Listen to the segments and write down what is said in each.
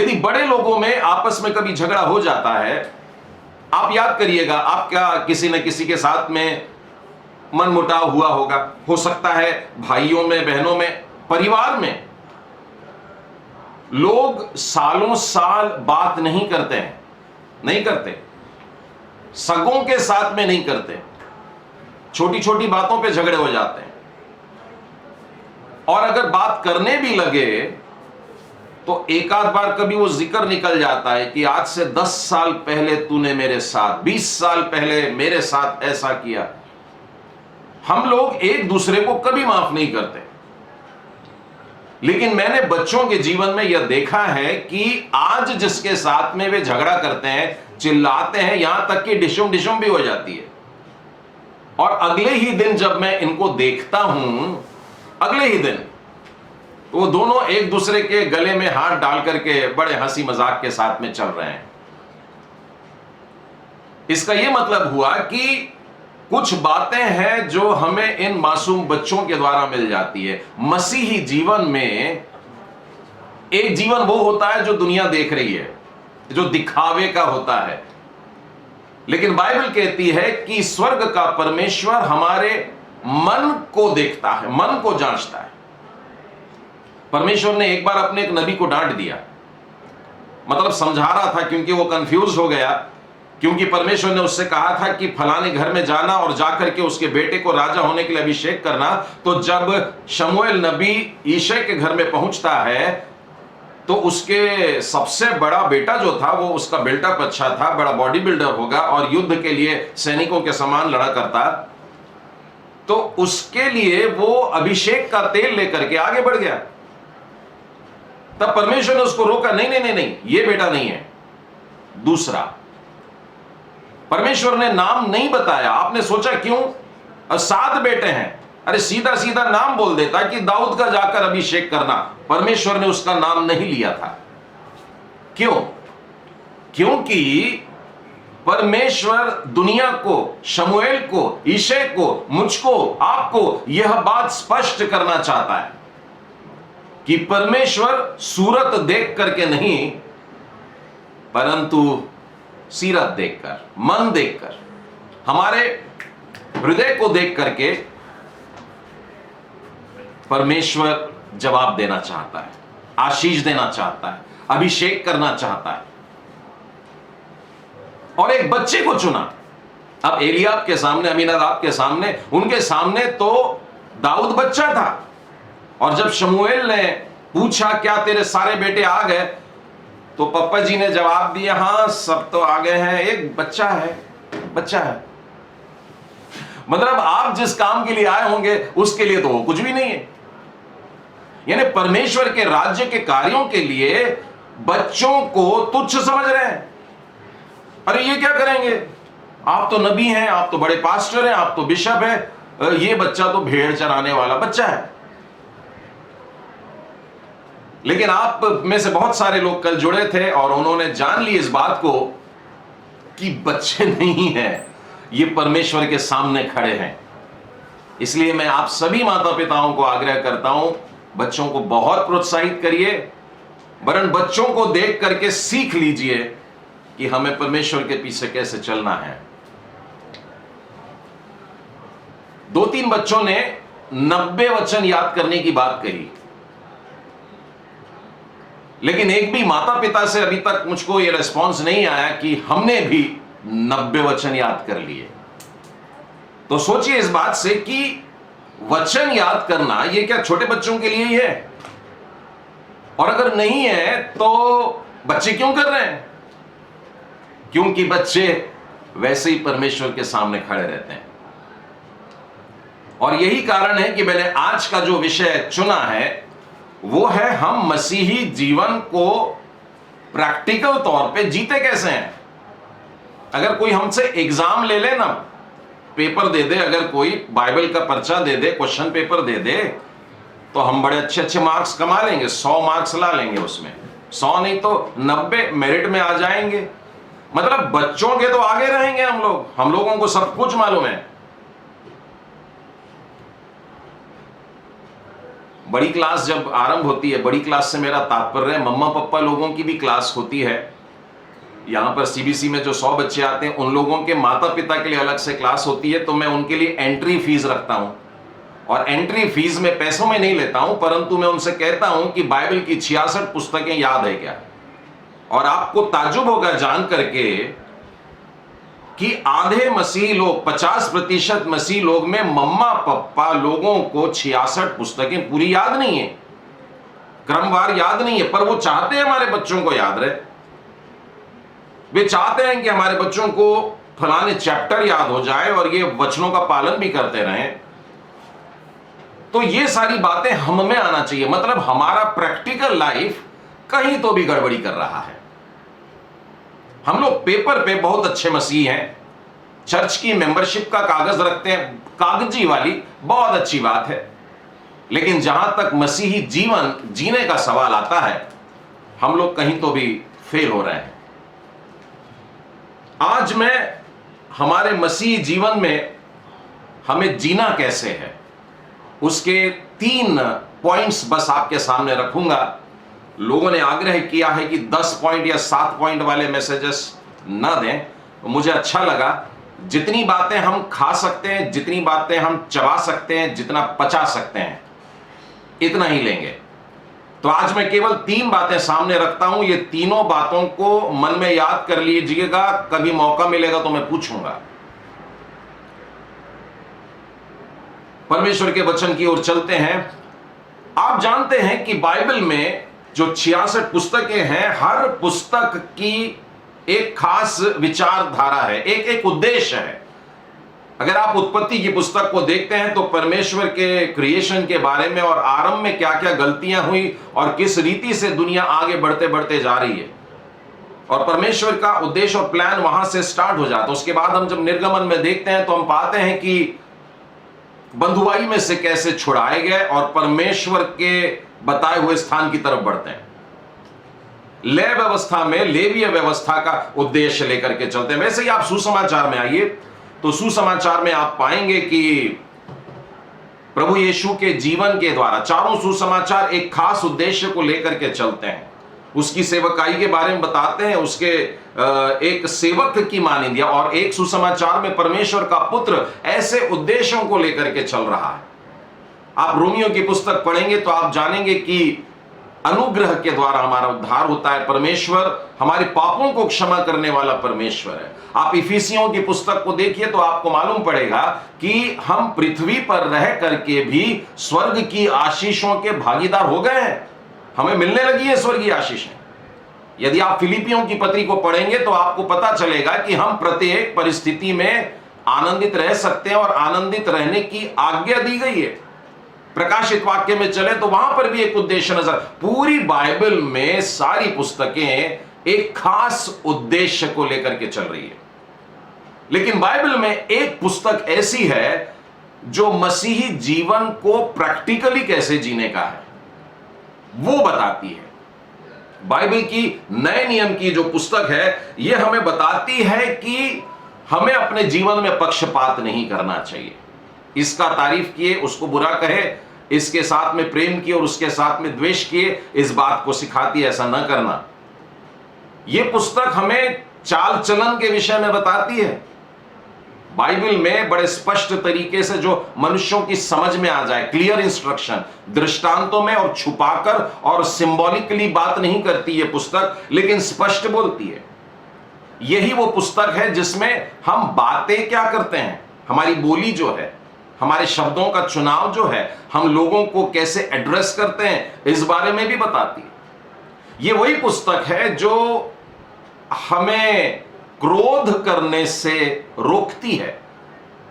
यदि बड़े लोगों में आपस में कभी झगड़ा हो जाता है, आप याद करिएगा, आपका किसी न किसी के साथ में मनमुटाव हुआ होगा, हो सकता है भाइयों में, बहनों में, परिवार में। लोग सालों साल बात नहीं करते हैं, नहीं करते, सगों के साथ में नहीं करते, छोटी छोटी बातों पे झगड़े हो जाते हैं। और अगर बात करने भी लगे तो एक आध बार कभी वो जिक्र निकल जाता है कि आज से 10 साल पहले तूने मेरे साथ, 20 साल पहले मेरे साथ ऐसा किया। हम लोग एक दूसरे को कभी माफ नहीं करते। लेकिन मैंने बच्चों के जीवन में यह देखा है कि आज जिसके साथ में वे झगड़ा करते हैं, चिल्लाते हैं, यहां तक कि डिशुम डिशुम भी हो जाती है, और अगले ही दिन जब मैं इनको देखता हूं, अगले ही दिन वो दोनों एक दूसरे के गले में हाथ डाल करके बड़े हंसी मजाक के साथ में चल रहे हैं। इसका यह मतलब हुआ कि कुछ बातें हैं जो हमें इन मासूम बच्चों के द्वारा मिल जाती है। मसीही जीवन में एक जीवन वो होता है जो दुनिया देख रही है, जो दिखावे का होता है, लेकिन बाइबल कहती है कि स्वर्ग का परमेश्वर हमारे मन को देखता है, मन को जांचता है। परमेश्वर ने एक बार अपने एक नबी को डांट दिया, मतलब समझा रहा था, क्योंकि वो कंफ्यूज हो गया, क्योंकि परमेश्वर ने उससे कहा था कि फलाने घर में जाना और जाकर के उसके बेटे को राजा होने के लिए अभिषेक करना। तो जब शमूएल नबी यिशै के घर में पहुंचता है तो उसके सबसे बड़ा बेटा जो था वो उसका बिल्डअप अच्छा था, बड़ा बॉडी बिल्डर होगा और युद्ध के लिए सैनिकों के समान लड़ा करता, तो उसके लिए वो अभिषेक का तेल लेकर के आगे बढ़ गया। तब परमेश्वर ने उसको रोका, नहीं नहीं नहीं नहीं, ये बेटा नहीं है, दूसरा। परमेश्वर ने नाम नहीं बताया। आपने सोचा क्यों? 7 बेटे हैं, अरे सीधा सीधा नाम बोल देता कि दाऊद का जाकर अभिषेक करना। परमेश्वर ने उसका नाम नहीं लिया था। क्यों? क्योंकि परमेश्वर दुनिया को, शमूएल को, यिशै को, मुझको, आपको यह बात स्पष्ट करना चाहता है कि परमेश्वर सूरत देख करके नहीं, परंतु सीरत देखकर, मन देखकर, हमारे हृदय को देख करके परमेश्वर जवाब देना चाहता है, आशीष देना चाहता है, अभिषेक करना चाहता है। और एक बच्चे को चुना। अब एलियाब के सामने, अमीनादाब के सामने, उनके सामने तो दाऊद बच्चा था, और जब शमूएल ने पूछा क्या तेरे सारे बेटे आ गए, तो पप्पा जी ने जवाब दिया हां सब तो आ गए हैं, एक बच्चा है, बच्चा है। मतलब आप जिस काम के लिए आए होंगे उसके लिए तो वो कुछ भी नहीं है। यानी परमेश्वर के राज्य के कार्यों के लिए बच्चों को तुच्छ समझ रहे हैं। अरे ये क्या करेंगे, आप तो नबी हैं, आप तो बड़े पास्टर हैं, आप तो बिशप हैं, ये बच्चा तो भेड़ चराने वाला बच्चा है। लेकिन आप में से बहुत सारे लोग कल जुड़े थे और उन्होंने जान ली इस बात को कि बच्चे नहीं हैं, ये परमेश्वर के सामने खड़े हैं। इसलिए मैं आप सभी माता पिताओं को आग्रह करता हूं, बच्चों को बहुत प्रोत्साहित करिए, वरन बच्चों को देख करके सीख लीजिए कि हमें परमेश्वर के पीछे कैसे चलना है। 2-3 बच्चों ने 90 वचन याद करने की बात कही, लेकिन एक भी माता पिता से अभी तक मुझको यह रिस्पॉन्स नहीं आया कि हमने भी 90 वचन याद कर लिए। तो सोचिए इस बात से कि वचन याद करना यह क्या छोटे बच्चों के लिए ही है? और अगर नहीं है तो बच्चे क्यों कर रहे हैं? क्योंकि बच्चे वैसे ही परमेश्वर के सामने खड़े रहते हैं। और यही कारण है कि मैंने आज का जो विषय चुना है वो है हम मसीही जीवन को प्रैक्टिकल तौर पे जीते कैसे हैं। अगर कोई हमसे एग्जाम ले ले ना, पेपर दे दे, अगर कोई बाइबल का पर्चा दे दे, क्वेश्चन पेपर दे दे, तो हम बड़े अच्छे अच्छे मार्क्स कमा लेंगे, 100 मार्क्स ला लेंगे उसमें, 100 नहीं तो 90 मेरिट में आ जाएंगे। मतलब बच्चों के तो आगे रहेंगे हम लोगों को सब कुछ मालूम है। बड़ी क्लास जब आरंभ होती है, बड़ी क्लास से मेरा तात्पर्य है मम्मा पापा लोगों की भी क्लास होती है। यहाँ पर सीबीसी में जो 100 बच्चे आते हैं उन लोगों के माता पिता के लिए अलग से क्लास होती है, तो मैं उनके लिए एंट्री फीस रखता हूं। और एंट्री फीस में पैसों में नहीं लेता हूं, परंतु मैं उनसे कहता हूं कि बाइबल की 66 पुस्तकें याद है क्या। और आपको ताज्जुब होगा जान करके कि आधे मसीह लोग, 50% मसीह लोग में मम्मा पापा लोगों को 66 पुस्तकें पूरी याद नहीं है, क्रमवार याद नहीं है, पर वो चाहते हैं हमारे बच्चों को याद रहे। वे चाहते हैं कि हमारे बच्चों को फलाने चैप्टर याद हो जाए और ये वचनों का पालन भी करते रहें। तो ये सारी बातें हम में आना चाहिए, मतलब हमारा प्रैक्टिकल लाइफ कहीं तो भी गड़बड़ी कर रहा है। हम लोग पेपर पे बहुत अच्छे मसीह हैं, चर्च की मेंबरशिप का कागज रखते हैं, कागजी वाली, बहुत अच्छी बात है, लेकिन जहां तक मसीही जीवन जीने का सवाल आता है हम लोग कहीं तो भी फेल हो रहे हैं। आज मैं हमारे मसीही जीवन में हमें जीना कैसे है उसके 3 पॉइंट्स बस आपके सामने रखूंगा। लोगों ने आग्रह किया है कि 10 पॉइंट या 7 पॉइंट वाले मैसेजेस ना दें, तो मुझे अच्छा लगा। जितनी बातें हम खा सकते हैं, जितनी बातें हम चबा सकते हैं, जितना पचा सकते हैं, इतना ही लेंगे। तो आज मैं केवल 3 बातें सामने रखता हूं। ये तीनों बातों को मन में याद कर लीजिएगा, कभी मौका मिलेगा तो मैं पूछूंगा। परमेश्वर के वचन की ओर चलते हैं। आप जानते हैं कि बाइबल में जो 66 पुस्तकें हैं, हर पुस्तक की एक खास विचारधारा है, एक उद्देश्य है। अगर आप उत्पत्ति की पुस्तक को देखते हैं तो परमेश्वर के क्रिएशन के बारे में और आरंभ में क्या क्या गलतियां हुई और किस रीति से दुनिया आगे बढ़ते बढ़ते जा रही है, और परमेश्वर का उद्देश्य और प्लान वहां से स्टार्ट हो जाता है। उसके बाद हम जब निर्गमन में देखते हैं तो हम पाते हैं कि बंधुआई में से कैसे छुड़ाए गए और परमेश्वर के बताए हुए स्थान की तरफ बढ़ते हैं। लय व्यवस्था में लेवीय व्यवस्था का उद्देश्य लेकर के चलते हैं। वैसे ही आप सुसमाचार में आइए तो सुसमाचार में आप पाएंगे कि प्रभु यीशु के जीवन के द्वारा चारों सुसमाचार एक खास उद्देश्य को लेकर के चलते हैं। उसकी सेवकाई के बारे में बताते हैं, उसके एक सेवक की मानिंदिया, और एक सुसमाचार में परमेश्वर का पुत्र ऐसे उद्देश्यों को लेकर के चल रहा है। आप रोमियो की पुस्तक पढ़ेंगे तो आप जानेंगे कि अनुग्रह के द्वारा हमारा उद्धार होता है। परमेश्वर हमारे पापों को क्षमा करने वाला परमेश्वर है। आप इफिसियों की पुस्तक को देखिए तो आपको मालूम पड़ेगा कि हम पृथ्वी पर रह करके भी स्वर्ग की आशीषों के भागीदार हो गए हैं, हमें मिलने लगी है स्वर्गीय आशीषें। यदि आप फिलिपियों की पत्री को पढ़ेंगे तो आपको पता चलेगा कि हम प्रत्येक परिस्थिति में आनंदित रह सकते हैं और आनंदित रहने की आज्ञा दी गई है। प्रकाशित वाक्य में चले तो वहां पर भी एक उद्देश्य नजर। पूरी बाइबल में सारी पुस्तकें एक खास उद्देश्य को लेकर के चल रही है, लेकिन बाइबल में एक पुस्तक ऐसी है जो मसीही जीवन को प्रैक्टिकली कैसे जीने का है वो बताती है। बाइबल की नए नियम की जो पुस्तक है यह हमें बताती है कि हमें अपने जीवन में पक्षपात नहीं करना चाहिए। इसका तारीफ किए, उसको बुरा कहे, इसके साथ में प्रेम किए और उसके साथ में द्वेष किए, इस बात को सिखाती है ऐसा न करना। यह पुस्तक हमें चाल चलन के विषय में बताती है। बाइबल में बड़े स्पष्ट तरीके से जो मनुष्यों की समझ में आ जाए, क्लियर इंस्ट्रक्शन, दृष्टांतों में और छुपाकर और सिंबॉलिकली बात नहीं करती यह पुस्तक, लेकिन स्पष्ट बोलती है। यही वो पुस्तक है जिसमें हम बातें क्या करते हैं, हमारी बोली जो है, हमारे शब्दों का चुनाव जो है, हम लोगों को कैसे एड्रेस करते हैं, इस बारे में भी बताती है। ये वही पुस्तक है जो हमें क्रोध करने से रोकती है,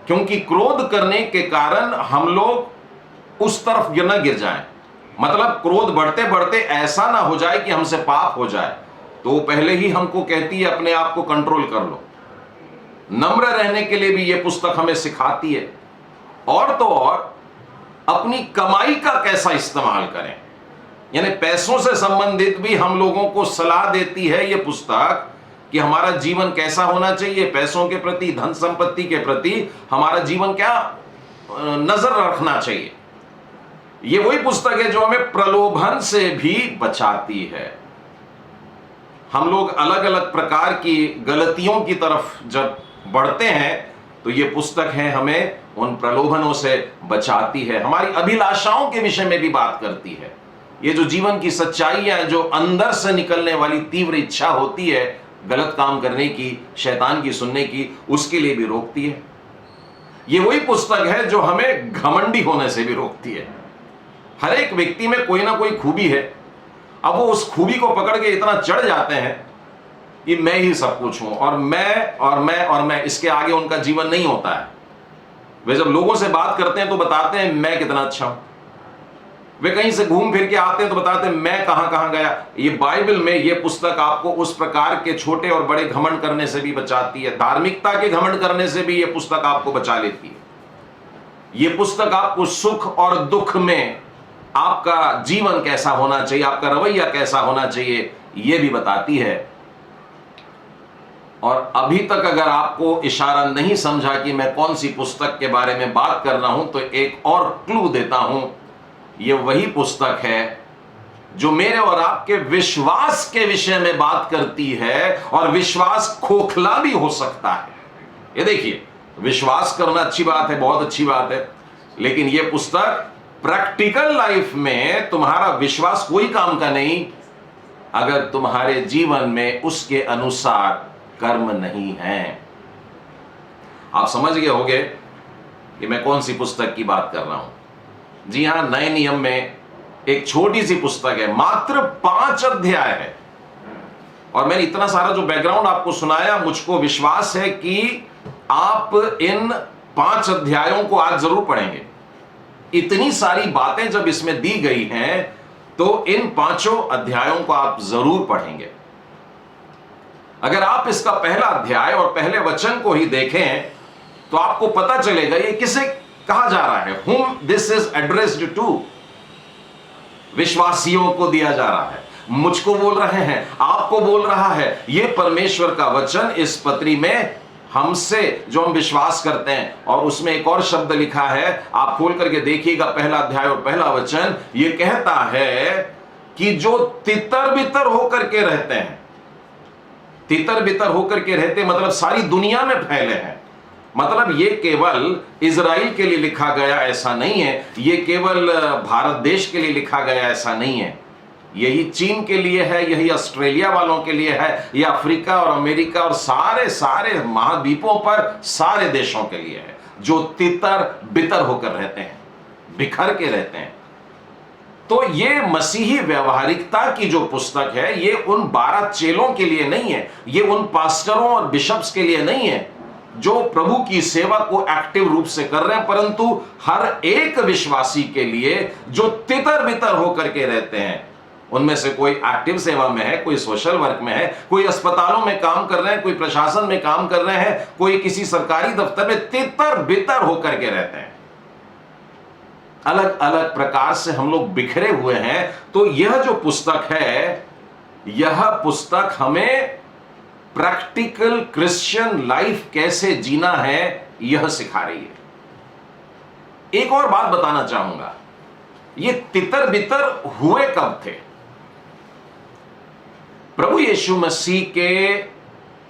क्योंकि क्रोध करने के कारण हम लोग उस तरफ न गिर जाएं। मतलब क्रोध बढ़ते बढ़ते ऐसा ना हो जाए कि हमसे पाप हो जाए, तो वो पहले ही हमको कहती है अपने आप को कंट्रोल कर लो। नम्र रहने के लिए भी यह पुस्तक हमें सिखाती है, और तो और अपनी कमाई का कैसा इस्तेमाल करें, यानी पैसों से संबंधित भी हम लोगों को सलाह देती है यह पुस्तक कि हमारा जीवन कैसा होना चाहिए, पैसों के प्रति, धन संपत्ति के प्रति हमारा जीवन क्या नजर रखना चाहिए। ये वही पुस्तक है जो हमें प्रलोभन से भी बचाती है। हम लोग अलग अलग प्रकार की गलतियों की तरफ जब बढ़ते हैं तो ये पुस्तक है हमें उन प्रलोभनों से बचाती है, हमारी अभिलाषाओं के विषय में भी बात करती है। ये जो जीवन की सच्चाइयां, जो अंदर से निकलने वाली तीव्र इच्छा होती है गलत काम करने की, शैतान की सुनने की, उसके लिए भी रोकती है। ये वही पुस्तक है जो हमें घमंडी होने से भी रोकती है। हर एक व्यक्ति में कोई ना कोई खूबी है, अब वो उस खूबी को पकड़ के इतना चढ़ जाते हैं कि मैं ही सब कुछ हूं और मैं और मैं और मैं, इसके आगे उनका जीवन नहीं होता है। वे जब लोगों से बात करते हैं तो बताते हैं मैं कितना अच्छा हूं, वे कहीं से घूम फिर के आते हैं तो बताते हैं मैं कहां कहां गया। ये बाइबल में ये पुस्तक आपको उस प्रकार के छोटे और बड़े घमंड करने से भी बचाती है, धार्मिकता के घमंड करने से भी ये पुस्तक आपको बचा लेती है। ये पुस्तक आपको सुख और दुख में आपका जीवन कैसा होना चाहिए, आपका रवैया कैसा होना चाहिए, यह भी बताती है। और अभी तक अगर आपको इशारा नहीं समझा कि मैं कौन सी पुस्तक के बारे में बात कर रहा हूं, तो एक और क्लू देता हूं। यह वही पुस्तक है जो मेरे और आपके विश्वास के विषय में बात करती है, और विश्वास खोखला भी हो सकता है। ये देखिए, विश्वास करना अच्छी बात है, बहुत अच्छी बात है, लेकिन यह पुस्तक प्रैक्टिकल लाइफ में तुम्हारा विश्वास कोई काम का नहीं अगर तुम्हारे जीवन में उसके अनुसार कर्म नहीं है। आप समझ गए होंगे कि मैं कौन सी पुस्तक की बात कर रहा हूं। जी हां, नए नियम में एक छोटी सी पुस्तक है, मात्र 5 अध्याय है। और मैंने इतना सारा जो बैकग्राउंड आपको सुनाया, मुझको विश्वास है कि आप इन 5 अध्यायों को आज जरूर पढ़ेंगे। इतनी सारी बातें जब इसमें दी गई हैं तो इन 5 अध्यायों को आप जरूर पढ़ेंगे। अगर आप इसका पहला अध्याय और पहले वचन को ही देखें तो आपको पता चलेगा ये किसे कहा जा रहा है। whom this is addressed to, विश्वासियों को दिया जा रहा है, मुझको बोल रहे हैं, आपको बोल रहा है। ये परमेश्वर का वचन इस पत्री में हमसे, जो हम विश्वास करते हैं। और उसमें एक और शब्द लिखा है, आप खोल करके देखिएगा, पहला अध्याय और पहला वचन। ये कहता है कि जो तितर बितर होकर के रहते हैं, तितर बितर होकर के रहते मतलब सारी दुनिया में फैले हैं। मतलब ये केवल इजराइल के लिए लिखा गया ऐसा नहीं है, ये केवल भारत देश के लिए लिखा गया ऐसा नहीं है, यही चीन के लिए है, यही ऑस्ट्रेलिया वालों के लिए है, ये अफ्रीका और अमेरिका और सारे सारे महाद्वीपों पर सारे देशों के लिए है जो तितर बितर होकर रहते हैं, बिखर के रहते हैं। तो ये मसीही व्यवहारिकता की जो पुस्तक है, ये उन 12 चेलों के लिए नहीं है, ये उन पास्टरों और बिशप्स के लिए नहीं है जो प्रभु की सेवा को एक्टिव रूप से कर रहे हैं, परंतु हर एक विश्वासी के लिए जो तितर बितर होकर के रहते हैं। उनमें से कोई एक्टिव सेवा में है, कोई सोशल वर्क में है, कोई अस्पतालों में काम कर रहे हैं, कोई प्रशासन में काम कर रहे हैं, कोई किसी सरकारी दफ्तर में तितर बितर होकर के रहते हैं। अलग अलग प्रकार से हम लोग बिखरे हुए हैं। तो यह जो पुस्तक है, यह पुस्तक हमें प्रैक्टिकल क्रिश्चियन लाइफ कैसे जीना है यह सिखा रही है। एक और बात बताना चाहूंगा, ये तितर बितर हुए कब थे? प्रभु यीशु मसीह के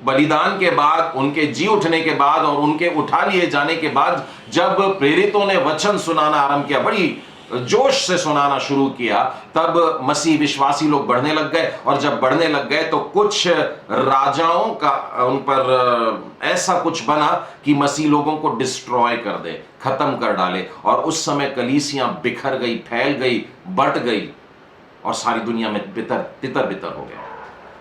बलिदान के बाद, उनके जी उठने के बाद और उनके उठा लिए जाने के बाद, जब प्रेरितों ने वचन सुनाना आरंभ किया, बड़ी जोश से सुनाना शुरू किया, तब मसीह विश्वासी लोग बढ़ने लग गए। और जब बढ़ने लग गए तो कुछ राजाओं का उन पर ऐसा कुछ बना कि मसीह लोगों को डिस्ट्रॉय कर दे, खत्म कर डाले। और उस समय कलीसियां बिखर गई, फैल गई, बट गई और सारी दुनिया में तितर बितर हो गया।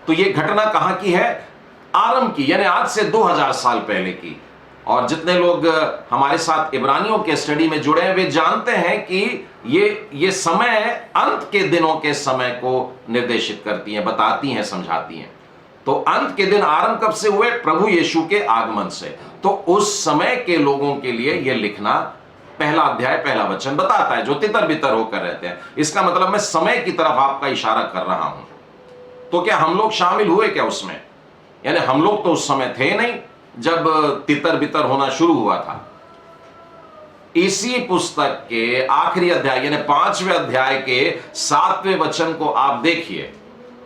तो ये घटना कहां की है? आरंभ की, यानी आज से 2000 साल पहले की। और जितने लोग हमारे साथ इब्रानियों के स्टडी में जुड़े हैं वे जानते हैं कि ये समय अंत के दिनों के समय को निर्देशित करती हैं, बताती हैं, समझाती हैं। तो अंत के दिन आरंभ कब से हुए? प्रभु यीशु के आगमन से। तो उस समय के लोगों के लिए यह लिखना, पहला अध्याय पहला वचन बताता है, जो तितर बितर होकर रहते हैं। इसका मतलब मैं समय की तरफ आपका इशारा कर रहा हूं। तो क्या हम लोग शामिल हुए क्या उसमें? यानी हम लोग तो उस समय थे नहीं जब तितर बितर होना शुरू हुआ था। इसी पुस्तक के आखिरी अध्याय यानी 5वें अध्याय के 7वें वचन को आप देखिए,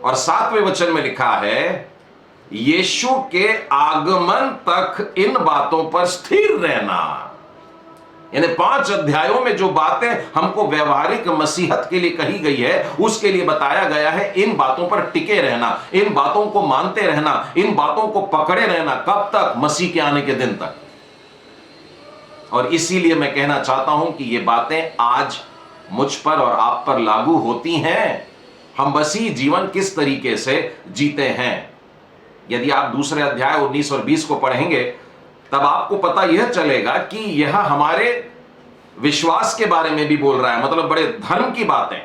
और 7वें वचन में लिखा है, यीशु के आगमन तक इन बातों पर स्थिर रहना। यानी 5 अध्यायों में जो बातें हमको व्यवहारिक मसीहत के लिए कही गई है, उसके लिए बताया गया है इन बातों पर टिके रहना, इन बातों को मानते रहना, इन बातों को पकड़े रहना। कब तक? मसीह के आने के दिन तक। और इसीलिए मैं कहना चाहता हूं कि ये बातें आज मुझ पर और आप पर लागू होती हैं। हम मसीह जीवन किस तरीके से जीते हैं। यदि आप दूसरे अध्याय 19 और 20 को पढ़ेंगे, तब आपको पता यह चलेगा कि यह हमारे विश्वास के बारे में भी बोल रहा है, मतलब बड़े धर्म की बातें।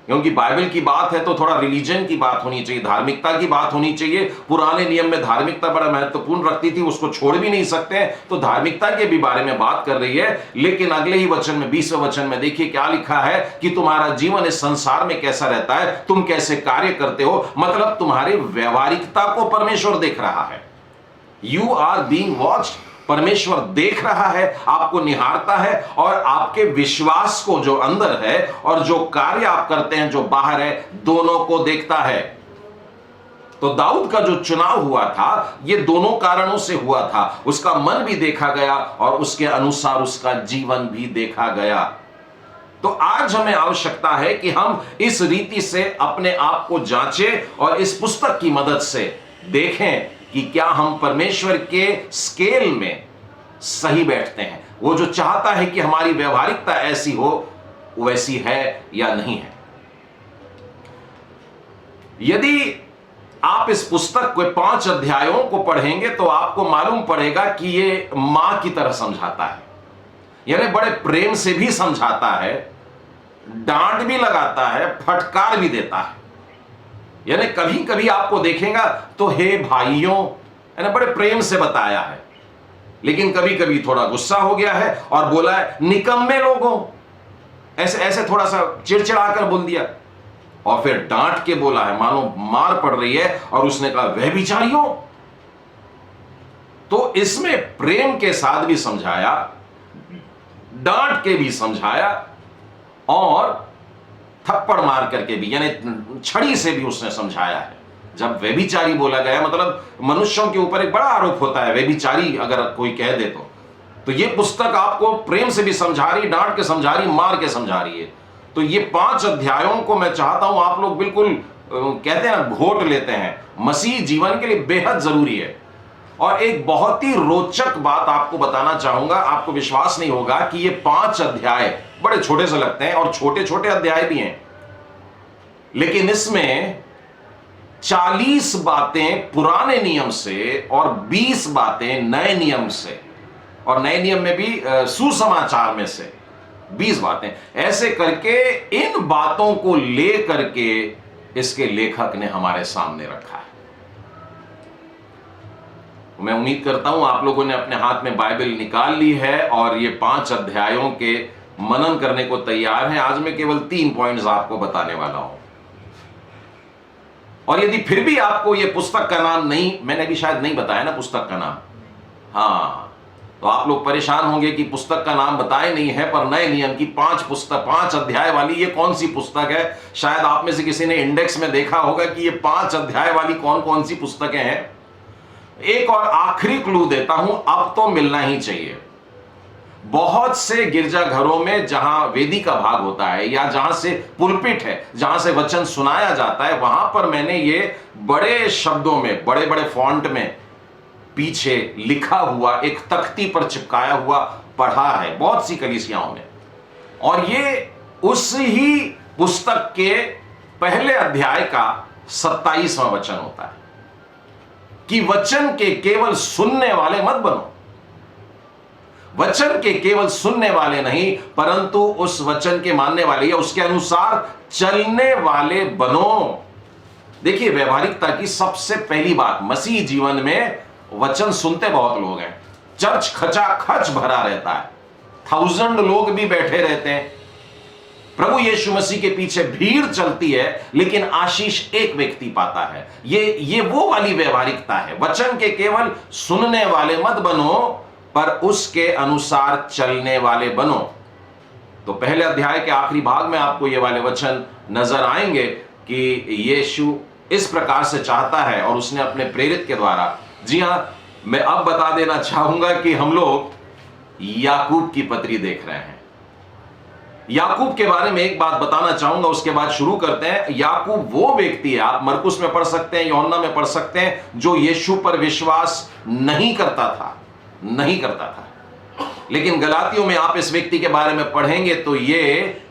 क्योंकि बाइबल की बात है तो थोड़ा रिलीजन की बात होनी चाहिए, धार्मिकता की बात होनी चाहिए। पुराने नियम में धार्मिकता बड़ा महत्वपूर्ण रखती थी, उसको छोड़ भी नहीं सकते, तो धार्मिकता के भी बारे में बात कर रही है। लेकिन अगले ही वचन में 20वें वचन में देखिए क्या लिखा है कि तुम्हारा जीवन इस संसार में कैसा रहता है, तुम कैसे कार्य करते हो। मतलब तुम्हारी व्यवहारिकता को परमेश्वर देख रहा है। You are being watched. परमेश्वर देख रहा है, आपको निहारता है, और आपके विश्वास को जो अंदर है और जो कार्य आप करते हैं जो बाहर है, दोनों को देखता है। तो दाऊद का जो चुनाव हुआ था, ये दोनों कारणों से हुआ था। उसका मन भी देखा गया और उसके अनुसार उसका जीवन भी देखा गया। तो आज हमें आवश्यकता है कि हम इस रीति से अपने आप को जांचें और इस पुस्तक की मदद से देखें कि क्या हम परमेश्वर के स्केल में सही बैठते हैं। वो जो चाहता है कि हमारी व्यवहारिकता ऐसी हो, वैसी है या नहीं है। यदि आप इस पुस्तक के 5 अध्यायों को पढ़ेंगे तो आपको मालूम पड़ेगा कि ये मां की तरह समझाता है, यानी बड़े प्रेम से भी समझाता है, डांट भी लगाता है, फटकार भी देता है। यानी कभी कभी आपको देखेगा तो हे भाइयों, यानी बड़े प्रेम से बताया है, लेकिन कभी कभी थोड़ा गुस्सा हो गया है और बोला है निकम्मे लोगों, ऐसे ऐसे थोड़ा सा चिड़चिड़ा कर बोल दिया, और फिर डांट के बोला है, मानो मार पड़ रही है, और उसने कहा व्यभिचारियों। तो इसमें प्रेम के साथ भी समझाया, डांट के भी समझाया, और थप्पड़ मार करके भी, यानी छड़ी से भी उसने समझाया है। जब व्यभिचारी बोला गया, मतलब मनुष्यों के ऊपर एक बड़ा आरोप होता है व्यभिचारी अगर कोई कह दे तो ये पुस्तक आपको प्रेम से भी समझा रही, डांट के समझा रही, मार के समझा रही है। तो ये 5 अध्यायों को मैं चाहता हूं आप लोग बिल्कुल कहते हैं ना, घोट लेते हैं। मसीह जीवन के लिए बेहद जरूरी है। और एक बहुत ही रोचक बात आपको बताना चाहूंगा, आपको विश्वास नहीं होगा कि ये 5 अध्याय बड़े छोटे से लगते हैं, और छोटे छोटे अध्याय भी हैं, लेकिन इसमें 40 बातें पुराने नियम से और 20 बातें नए नियम से, और नए नियम में भी सुसमाचार में से 20 बातें, ऐसे करके इन बातों को लेकर के इसके लेखक ने हमारे सामने रखा है। मैं उम्मीद करता हूं आप लोगों ने अपने हाथ में बाइबल निकाल ली है और ये 5 अध्यायों के मनन करने को तैयार हैं। आज मैं केवल 3 पॉइंट्स आपको बताने वाला हूं, और यदि फिर भी आपको यह पुस्तक का नाम नहीं, मैंने भी शायद नहीं बताया ना पुस्तक का नाम, हाँ, तो आप लोग परेशान होंगे कि पुस्तक का नाम बताए नहीं है, पर नए नियम की 5 अध्याय वाली ये कौन सी पुस्तक है। शायद आप में से किसी ने इंडेक्स में देखा होगा कि ये 5 अध्याय वाली कौन कौन सी पुस्तकें हैं। एक और आखिरी क्लू देता हूं, अब तो मिलना ही चाहिए। बहुत से गिरजाघरों में जहां वेदी का भाग होता है या जहां से पुलपिट है, जहां से वचन सुनाया जाता है, वहां पर मैंने ये बड़े शब्दों में, बड़े बड़े फॉन्ट में पीछे लिखा हुआ एक तख्ती पर चिपकाया हुआ पढ़ा है बहुत सी कलीसियाओं में। और ये उस ही पुस्तक के पहले अध्याय का 27वां वचन होता है कि वचन के केवल सुनने वाले मत बनो। वचन के केवल सुनने वाले नहीं, परंतु उस वचन के मानने वाले या उसके अनुसार चलने वाले बनो। देखिए, व्यवहारिकता की सबसे पहली बात, मसीह जीवन में वचन सुनते बहुत लोग हैं, चर्च खचाखच भरा रहता है, 1000 लोग भी बैठे रहते हैं, प्रभु यीशु मसीह के पीछे भीड़ चलती है, लेकिन आशीष एक व्यक्ति पाता है। ये वो वाली व्यवहारिकता है। वचन के केवल सुनने वाले मत बनो, पर उसके अनुसार चलने वाले बनो। तो पहले अध्याय के आखिरी भाग में आपको ये वाले वचन नजर आएंगे कि यीशु इस प्रकार से चाहता है और उसने अपने प्रेरित के द्वारा, जी हां, मैं अब बता देना चाहूंगा कि हम लोग याकूब की पत्री देख रहे हैं। याकूब के बारे में एक बात बताना चाहूंगा, उसके बाद शुरू करते हैं। याकूब वो व्यक्ति है, आप मरकुस में पढ़ सकते हैं, यूहन्ना में पढ़ सकते हैं, जो यीशु पर विश्वास नहीं करता था। लेकिन गलातियों में आप इस व्यक्ति के बारे में पढ़ेंगे तो ये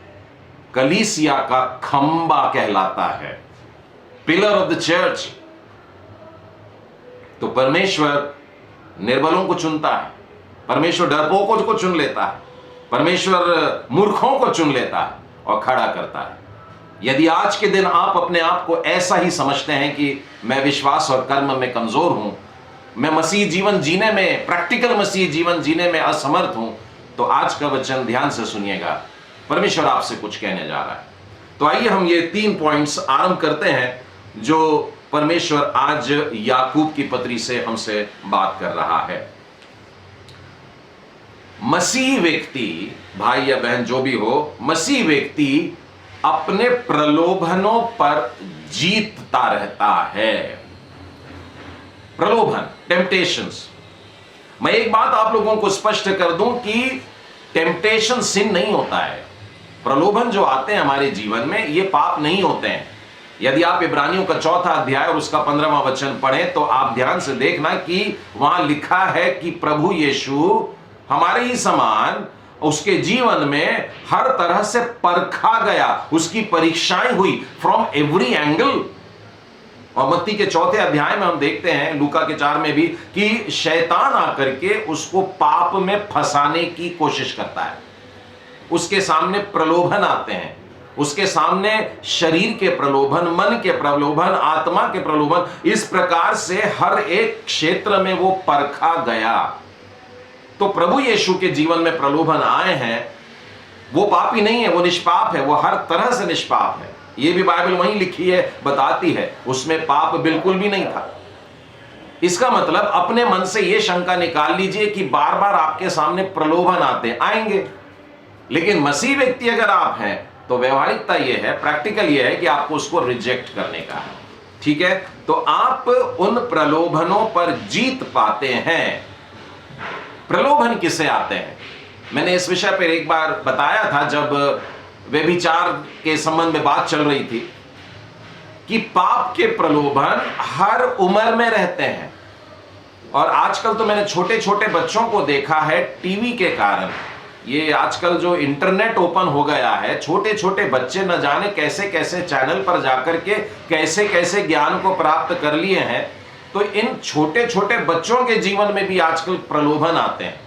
कलीसिया का खंबा कहलाता है, पिलर ऑफ द चर्च। तो परमेश्वर निर्बलों को चुनता है, परमेश्वर डरपोकों को चुन लेता है, परमेश्वर मूर्खों को चुन लेता है और खड़ा करता है। यदि आज के दिन आप अपने आप को ऐसा ही समझते हैं कि मैं विश्वास और कर्म में कमजोर हूं, मैं मसीह जीवन जीने में, प्रैक्टिकल मसीह जीवन जीने में असमर्थ हूं, तो आज का वचन ध्यान से सुनिएगा, परमेश्वर आपसे कुछ कहने जा रहा है। तो आइए हम ये 3 पॉइंट्स आरंभ करते हैं जो परमेश्वर आज याकूब की पत्री से हमसे बात कर रहा है। मसीह व्यक्ति, भाई या बहन जो भी हो, मसीह व्यक्ति अपने प्रलोभनों पर जीतता रहता है। प्रलोभन, टेम्पटेशंस। मैं एक बात आप लोगों को स्पष्ट कर दूं कि टेम्पटेशन सिन नहीं होता है। प्रलोभन जो आते हैं हमारे जीवन में, ये पाप नहीं होते हैं। यदि आप इब्रानियों का 4 अध्याय और उसका 15वां वचन पढ़ें तो आप ध्यान से देखना कि वहां लिखा है कि प्रभु यीशु हमारे ही समान उसके जीवन में हर तरह से परखा गया, उसकी परीक्षाएं हुई फ्रॉम एवरी एंगल। और मत्ती के 4 अध्याय में हम देखते हैं, लूका के 4 में भी, कि शैतान आकर के उसको पाप में फंसाने की कोशिश करता है। उसके सामने प्रलोभन आते हैं, उसके सामने शरीर के प्रलोभन, मन के प्रलोभन, आत्मा के प्रलोभन, इस प्रकार से हर एक क्षेत्र में वो परखा गया। तो प्रभु यीशु के जीवन में प्रलोभन आए हैं, वो पापी नहीं है, वो निष्पाप है, वो हर तरह से निष्पाप है। ये भी बाइबल वहीं लिखी है, बताती है, उसमें पाप बिल्कुल भी नहीं था। इसका मतलब अपने मन से यह शंका निकाल लीजिए कि बार बार आपके सामने प्रलोभन आएंगे, लेकिन मसीह व्यक्ति अगर आप हैं तो व्यवहारिकता यह है, प्रैक्टिकल यह है कि आपको उसको रिजेक्ट करने का है। ठीक है, तो आप उन प्रलोभनों पर जीत पाते हैं। प्रलोभन किससे आते हैं? मैंने इस विषय पर एक बार बताया था जब व्यभिचार के संबंध में बात चल रही थी कि पाप के प्रलोभन हर उम्र में रहते हैं। और आजकल तो मैंने छोटे छोटे बच्चों को देखा है, टीवी के कारण, ये आजकल जो इंटरनेट ओपन हो गया है, छोटे छोटे बच्चे न जाने कैसे कैसे चैनल पर जाकर के कैसे कैसे ज्ञान को प्राप्त कर लिए हैं। तो इन छोटे छोटे बच्चों के जीवन में भी आजकल प्रलोभन आते हैं।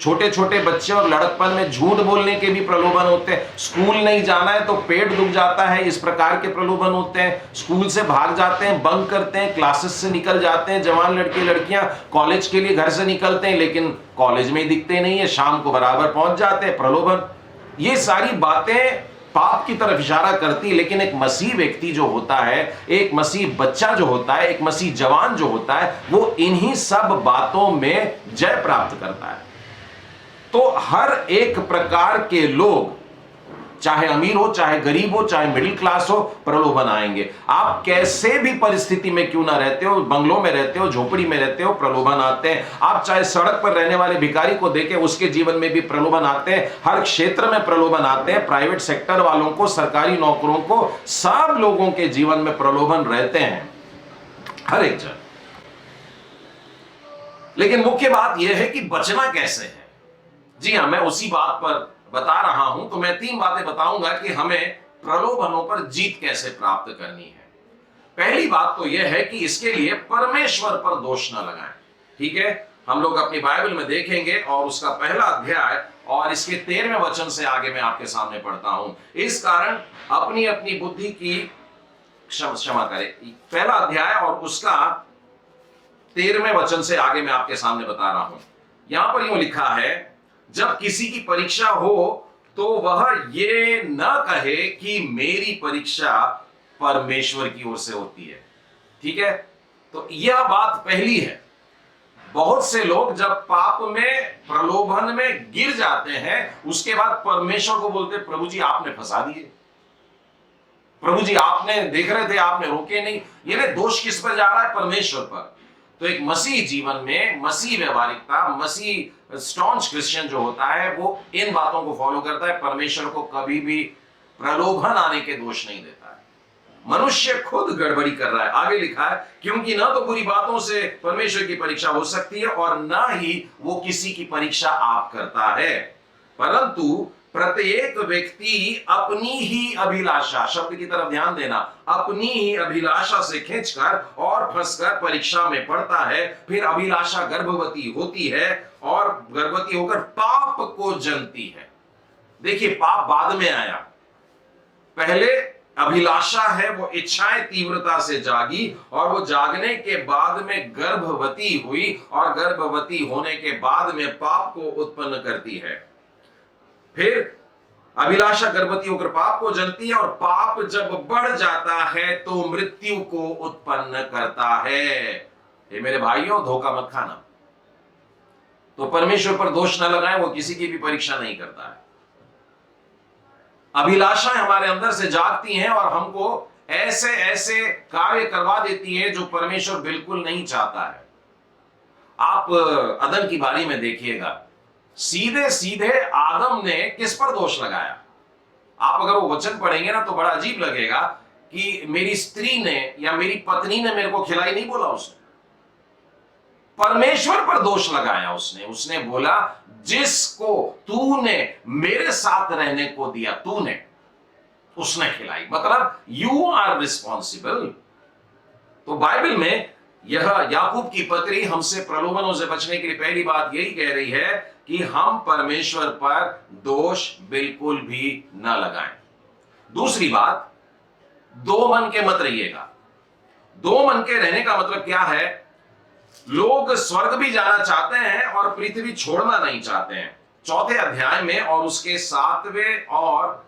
छोटे छोटे बच्चे और लड़कपन में झूठ बोलने के भी प्रलोभन होते हैं। स्कूल नहीं जाना है तो पेट दुख जाता है, इस प्रकार के प्रलोभन होते हैं। स्कूल से भाग जाते हैं, बंक करते हैं, क्लासेस से निकल जाते हैं। जवान लड़के लड़कियां कॉलेज के लिए घर से निकलते हैं लेकिन कॉलेज में ही दिखते नहीं है, शाम को बराबर पहुंच जाते हैं। प्रलोभन, ये सारी बातें पाप की तरफ इशारा करती है। लेकिन एक मसीह व्यक्ति जो होता है, एक मसीह बच्चा जो होता है, एक मसीह जवान जो होता है, वो इन्हीं सब बातों में जय प्राप्त करता है। तो हर एक प्रकार के लोग, चाहे अमीर हो, चाहे गरीब हो, चाहे मिडिल क्लास हो, प्रलोभन आएंगे। आप कैसे भी परिस्थिति में क्यों ना रहते हो, बंगलों में रहते हो, झोपड़ी में रहते हो, प्रलोभन आते हैं। आप चाहे सड़क पर रहने वाले भिखारी को देखें, उसके जीवन में भी प्रलोभन आते हैं। हर क्षेत्र में प्रलोभन आते हैं, प्राइवेट सेक्टर वालों को, सरकारी नौकरों को, सब लोगों के जीवन में प्रलोभन रहते हैं, हर एक जगह। लेकिन मुख्य बात यह है कि बचना कैसे है। जी हां, मैं उसी बात पर बता रहा हूं। तो मैं 3 बातें बताऊंगा कि हमें प्रलोभनों पर जीत कैसे प्राप्त करनी है। पहली बात तो यह है कि इसके लिए परमेश्वर पर दोष न लगाएं। ठीक है, हम लोग अपनी बाइबल में देखेंगे और उसका पहला अध्याय और इसके 13वें वचन से आगे मैं आपके सामने पढ़ता हूं। इस कारण अपनी अपनी बुद्धि की क्षमा करें, पहला अध्याय और उसका 13वें वचन से आगे मैं आपके सामने बता रहा हूं। यहां पर यूं लिखा है, जब किसी की परीक्षा हो तो वह ये न कहे कि मेरी परीक्षा परमेश्वर की ओर से होती है। ठीक है, तो यह बात पहली है। बहुत से लोग जब पाप में, प्रलोभन में गिर जाते हैं, उसके बाद परमेश्वर को बोलते, प्रभु जी आपने फंसा दिए, प्रभु जी आपने देख रहे थे, आपने रोके नहीं। ये दोष किस पर जा रहा है? परमेश्वर पर। तो एक मसीह जीवन में, मसीह व्यवहारिकता, मसीह स्टॉन्च क्रिश्चियन जो होता है, वो इन बातों को फॉलो करता है, परमेश्वर को कभी भी प्रलोभन आने के दोष नहीं देता है। मनुष्य खुद गड़बड़ी कर रहा है। आगे लिखा है, क्योंकि ना तो बुरी बातों से परमेश्वर की परीक्षा हो सकती है और ना ही वो किसी की परीक्षा आप करता है, परंतु प्रत्येक व्यक्ति अपनी ही अभिलाषा, शब्द की तरफ ध्यान देना, अपनी ही अभिलाषा से खींचकर और फंसकर परीक्षा में पड़ता है। फिर अभिलाषा गर्भवती होती है और गर्भवती होकर पाप को जनती है। देखिए, पाप बाद में आया, पहले अभिलाषा है, वो इच्छाएं तीव्रता से जागी और वो जागने के बाद में गर्भवती हुई और गर्भवती होने के बाद में पाप को उत्पन्न करती है। फिर अभिलाषा गर्भवती होकर पाप को जनती है और पाप जब बढ़ जाता है तो मृत्यु को उत्पन्न करता है। ये मेरे भाइयों, धोखा मत खाना। तो परमेश्वर पर दोष न लगाएं, वो किसी की भी परीक्षा नहीं करता है। अभिलाषाएं हमारे अंदर से जागती हैं और हमको ऐसे ऐसे कार्य करवा देती है जो परमेश्वर बिल्कुल नहीं चाहता है। आप अदन की बारी में देखिएगा, सीधे सीधे आदम ने किस पर दोष लगाया? आप अगर वो वचन पढ़ेंगे ना तो बड़ा अजीब लगेगा कि मेरी स्त्री ने या मेरी पत्नी ने मेरे को खिलाई, नहीं बोला उसने, परमेश्वर पर दोष लगाया उसने बोला, जिसको तूने मेरे साथ रहने को दिया, तूने, उसने खिलाई। मतलब यू आर रिस्पॉन्सिबल। तो बाइबल में यह याकूब की पत्री हमसे प्रलोभनों से बचने के लिए पहली बात यही कह रही है कि हम परमेश्वर पर दोष बिल्कुल भी न लगाएं। दूसरी बात, दो मन के मत रहिएगा। दो मन के रहने का मतलब क्या है? लोग स्वर्ग भी जाना चाहते हैं और पृथ्वी छोड़ना नहीं चाहते हैं। चौथे अध्याय में और उसके 7वें और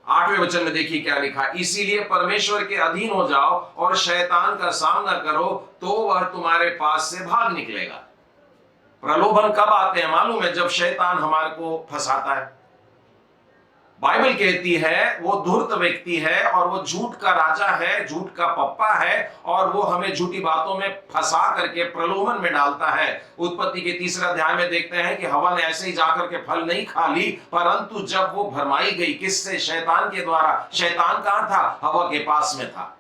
8वें वचन में देखिए क्या लिखा, इसीलिए परमेश्वर के अधीन हो जाओ और शैतान का सामना करो तो वह तुम्हारे पास से भाग निकलेगा। प्रलोभन कब आते हैं मालूम है? जब शैतान हमारे को फंसाता है। बाइबल कहती है वो धूर्त व्यक्ति है और वो झूठ का राजा है, झूठ का पप्पा है और वो हमें झूठी बातों में फंसा करके प्रलोभन में डालता है। उत्पत्ति के 3रे अध्याय में देखते हैं कि हवा ने ऐसे ही जाकर के फल नहीं खा ली, परंतु जब वो भरमाई गई, किससे? शैतान के द्वारा। शैतान कहां था? हवा के पास में था।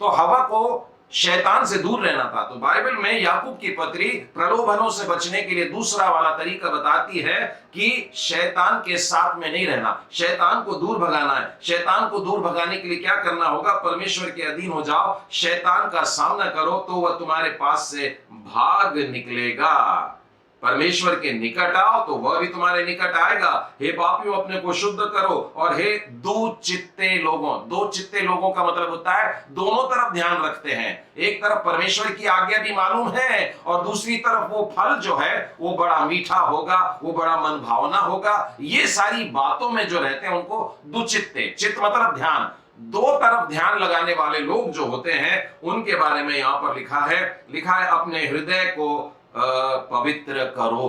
तो हवा को शैतान से दूर रहना था। तो बाइबल में याकूब की पत्री प्रलोभनों से बचने के लिए दूसरा वाला तरीका बताती है कि शैतान के साथ में नहीं रहना, शैतान को दूर भगाना है। शैतान को दूर भगाने के लिए क्या करना होगा? परमेश्वर के अधीन हो जाओ, शैतान का सामना करो तो वह तुम्हारे पास से भाग निकलेगा। परमेश्वर के निकट आओ तो वह भी तुम्हारे निकट आएगा। हे पापियों, अपने को शुद्ध करो। और हे दो चित्ते लोगों का मतलब होता है दोनों तरफ ध्यान रखते हैं। एक तरफ परमेश्वर की आज्ञा भी मालूम है और दूसरी तरफ वो फल जो है वो बड़ा मीठा होगा, वो बड़ा मन भावना होगा। ये सारी बातों में जो रहते हैं उनको दुचित्ते, चित्त मतलब ध्यान, दो तरफ ध्यान लगाने वाले लोग जो होते हैं उनके बारे में यहां पर लिखा है अपने हृदय को पवित्र करो।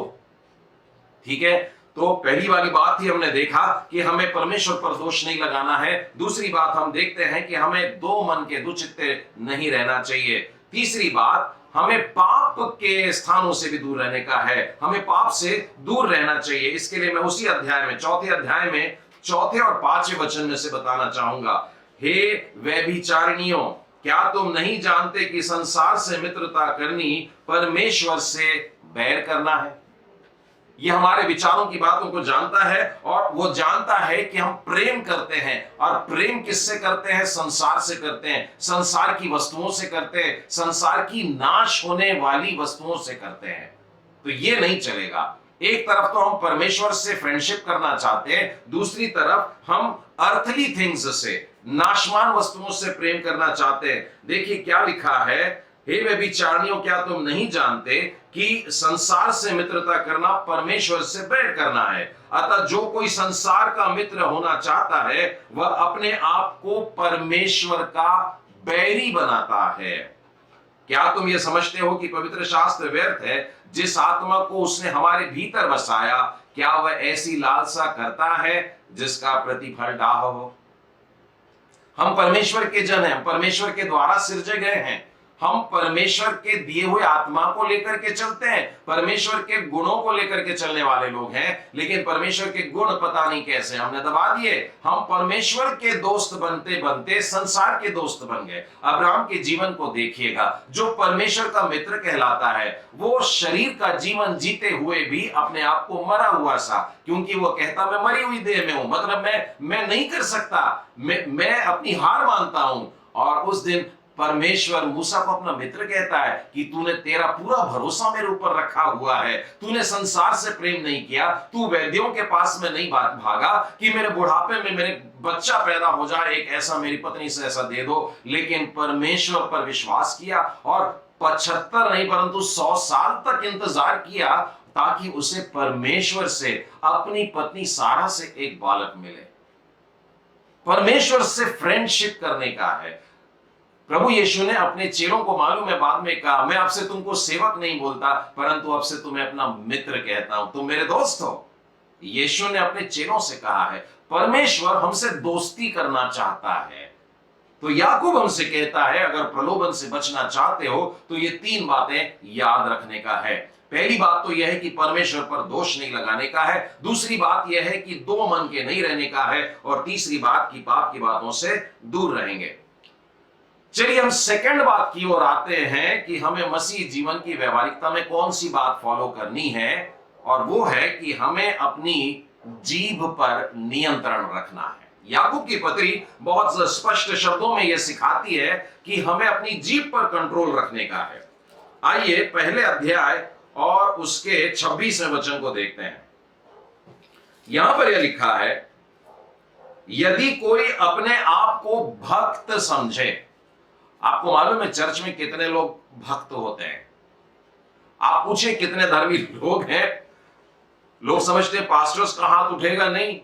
ठीक है, तो पहली वाली बात ही हमने देखा कि हमें परमेश्वर पर दोष नहीं लगाना है। दूसरी बात हम देखते हैं कि हमें दो मन के दुचित्ते नहीं रहना चाहिए। तीसरी बात, हमें पाप के स्थानों से भी दूर रहने का है, हमें पाप से दूर रहना चाहिए। इसके लिए मैं उसी अध्याय में, चौथे अध्याय में 4 और 5वें वचन में से बताना चाहूंगा। हे व्यभिचारिणियों, क्या तुम नहीं जानते कि संसार से मित्रता करनी परमेश्वर से बैर करना है? यह हमारे विचारों की बातों को जानता है और वो जानता है कि हम प्रेम करते हैं, और प्रेम किससे करते हैं? संसार से करते हैं, संसार की वस्तुओं से करते हैं, संसार की नाश होने वाली वस्तुओं से करते हैं। तो ये नहीं चलेगा। एक तरफ तो हम परमेश्वर से फ्रेंडशिप करना चाहते हैं, दूसरी तरफ हम अर्थली थिंग्स से, नाशवान वस्तुओं से प्रेम करना चाहते हैं। देखिए क्या लिखा है, हे व्यभिचारिणियों, क्या तुम नहीं जानते कि संसार से मित्रता करना परमेश्वर से बैर करना है? अतः जो कोई संसार का मित्र होना चाहता है वह अपने आप को परमेश्वर का बैरी बनाता है, क्या तुम ये समझते हो कि पवित्र शास्त्र व्यर्थ है? जिस आत्मा को उसने हमारे भीतर बसाया, क्या वह ऐसी लालसा करता है जिसका प्रतिफल डाह हो? हम परमेश्वर के जन हैं, परमेश्वर के द्वारा सिरजे गए हैं। हम परमेश्वर के दिए हुए आत्मा को लेकर के चलते हैं, परमेश्वर के गुणों को लेकर के चलने वाले लोग हैं। लेकिन परमेश्वर के गुण पता नहीं कैसे हमने दबा दिए। हम परमेश्वर के दोस्त बनते बनते संसार के दोस्त बन गए। अब्राहम के जीवन को देखिएगा, जो परमेश्वर का मित्र कहलाता है, वो शरीर का जीवन जीते हुए भी अपने आप को मरा हुआ सा, क्योंकि वो कहता मैं मरी हुई देह में हूं, मतलब मैं नहीं कर सकता, मैं अपनी हार मानता हूं। और उस दिन परमेश्वर मूसा को अपना मित्र कहता है कि तूने तेरा पूरा भरोसा मेरे ऊपर रखा हुआ है, तूने संसार से प्रेम नहीं किया, तू वैद्यों के पास में नहीं बात भागा कि मेरे बुढ़ापे में मेरे बच्चा पैदा हो जाए, एक ऐसा मेरी पत्नी से ऐसा दे दो। लेकिन परमेश्वर पर विश्वास किया और 75 नहीं परंतु 100 साल तक इंतजार किया ताकि उसे परमेश्वर से, अपनी पत्नी सारा से एक बालक मिले। परमेश्वर से फ्रेंडशिप करने का है। प्रभु यीशु ने अपने चेलों को मालूम है बाद में कहा, मैं आपसे तुमको सेवक नहीं बोलता परंतु अब से तुम्हें अपना मित्र कहता हूं, तुम मेरे दोस्त हो। यीशु ने अपने चेलों से कहा है, परमेश्वर हमसे दोस्ती करना चाहता है। तो याकूब हमसे कहता है, अगर प्रलोभन से बचना चाहते हो तो ये 3 बातें याद रखने का है। पहली बात तो यह है कि परमेश्वर पर दोष नहीं लगाने का है, दूसरी बात यह है कि 2 मन के नहीं रहने का है, और तीसरी बात की पाप की बातों से दूर रहेंगे। चलिए हम सेकंड बात की ओर आते हैं कि हमें मसीह जीवन की व्यवहारिकता में कौन सी बात फॉलो करनी है, और वो है कि हमें अपनी जीभ पर नियंत्रण रखना है। याकूब की पत्री बहुत स्पष्ट शब्दों में यह सिखाती है कि हमें अपनी जीभ पर कंट्रोल रखने का है। आइए पहले अध्याय और उसके 26वें वचन को देखते हैं। यहां पर यह लिखा है, यदि कोई अपने आप को भक्त समझे। आपको मालूम है चर्च में कितने लोग भक्त होते हैं? आप पूछे कितने धर्मी लोग हैं, लोग समझते हैं पास्टर्स का हाथ उठेगा, नहीं,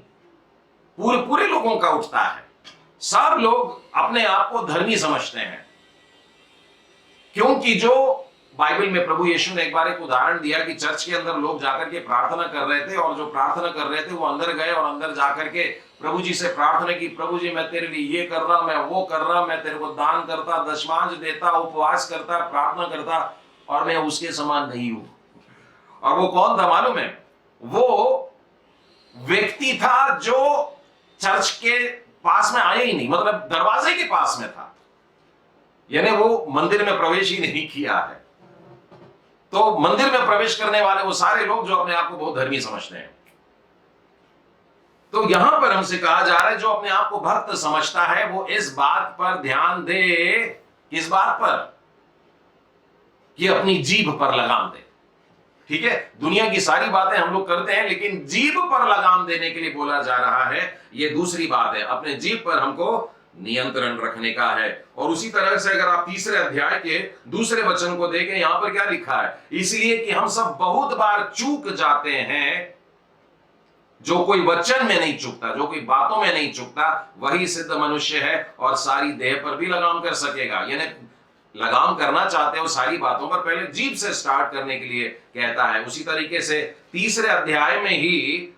पूरे लोगों का उठता है। सब लोग अपने आप को धर्मी समझते हैं, क्योंकि जो बाइबल में प्रभु यीशु ने एक बार एक उदाहरण दिया कि चर्च के अंदर लोग जाकर के प्रार्थना कर रहे थे, और जो प्रार्थना कर रहे थे वो अंदर गए और अंदर जाकर के प्रभु जी से प्रार्थना की, प्रभु जी मैं तेरे लिए ये कर रहा, मैं वो कर रहा, मैं तेरे को दान करता, दशमांश देता, उपवास करता, प्रार्थना करता, और मैं उसके समान नहीं हूं। और वो कौन था मालूम है? वो व्यक्ति था जो चर्च के पास में आया ही नहीं, मतलब दरवाजे के पास में था, यानी वो मंदिर में प्रवेश ही नहीं किया है। तो मंदिर में प्रवेश करने वाले वो सारे लोग जो अपने आप को बहुत धर्मी समझते हैं। तो यहां पर हमसे कहा जा रहा है, जो अपने आप को भक्त समझता है वो इस बात पर ध्यान दे, किस बात पर? कि अपनी जीभ पर लगाम दे। ठीक है, दुनिया की सारी बातें हम लोग करते हैं, लेकिन जीभ पर लगाम देने के लिए बोला जा रहा है, ये दूसरी बात है। अपने जीभ पर हमको नियंत्रण रखने का है। और उसी तरह से अगर आप 3 अध्याय के दूसरे वचन को देखें, यहां पर क्या लिखा है? इसलिए कि हम सब बहुत बार चूक जाते हैं। जो कोई वचन में नहीं चूकता, जो कोई बातों में नहीं चूकता, वही सिद्ध मनुष्य है और सारी देह पर भी लगाम कर सकेगा। यानी लगाम करना चाहते हो सारी बातों पर, पहले जीभ से स्टार्ट करने के लिए कहता है। उसी तरीके से 3 अध्याय में ही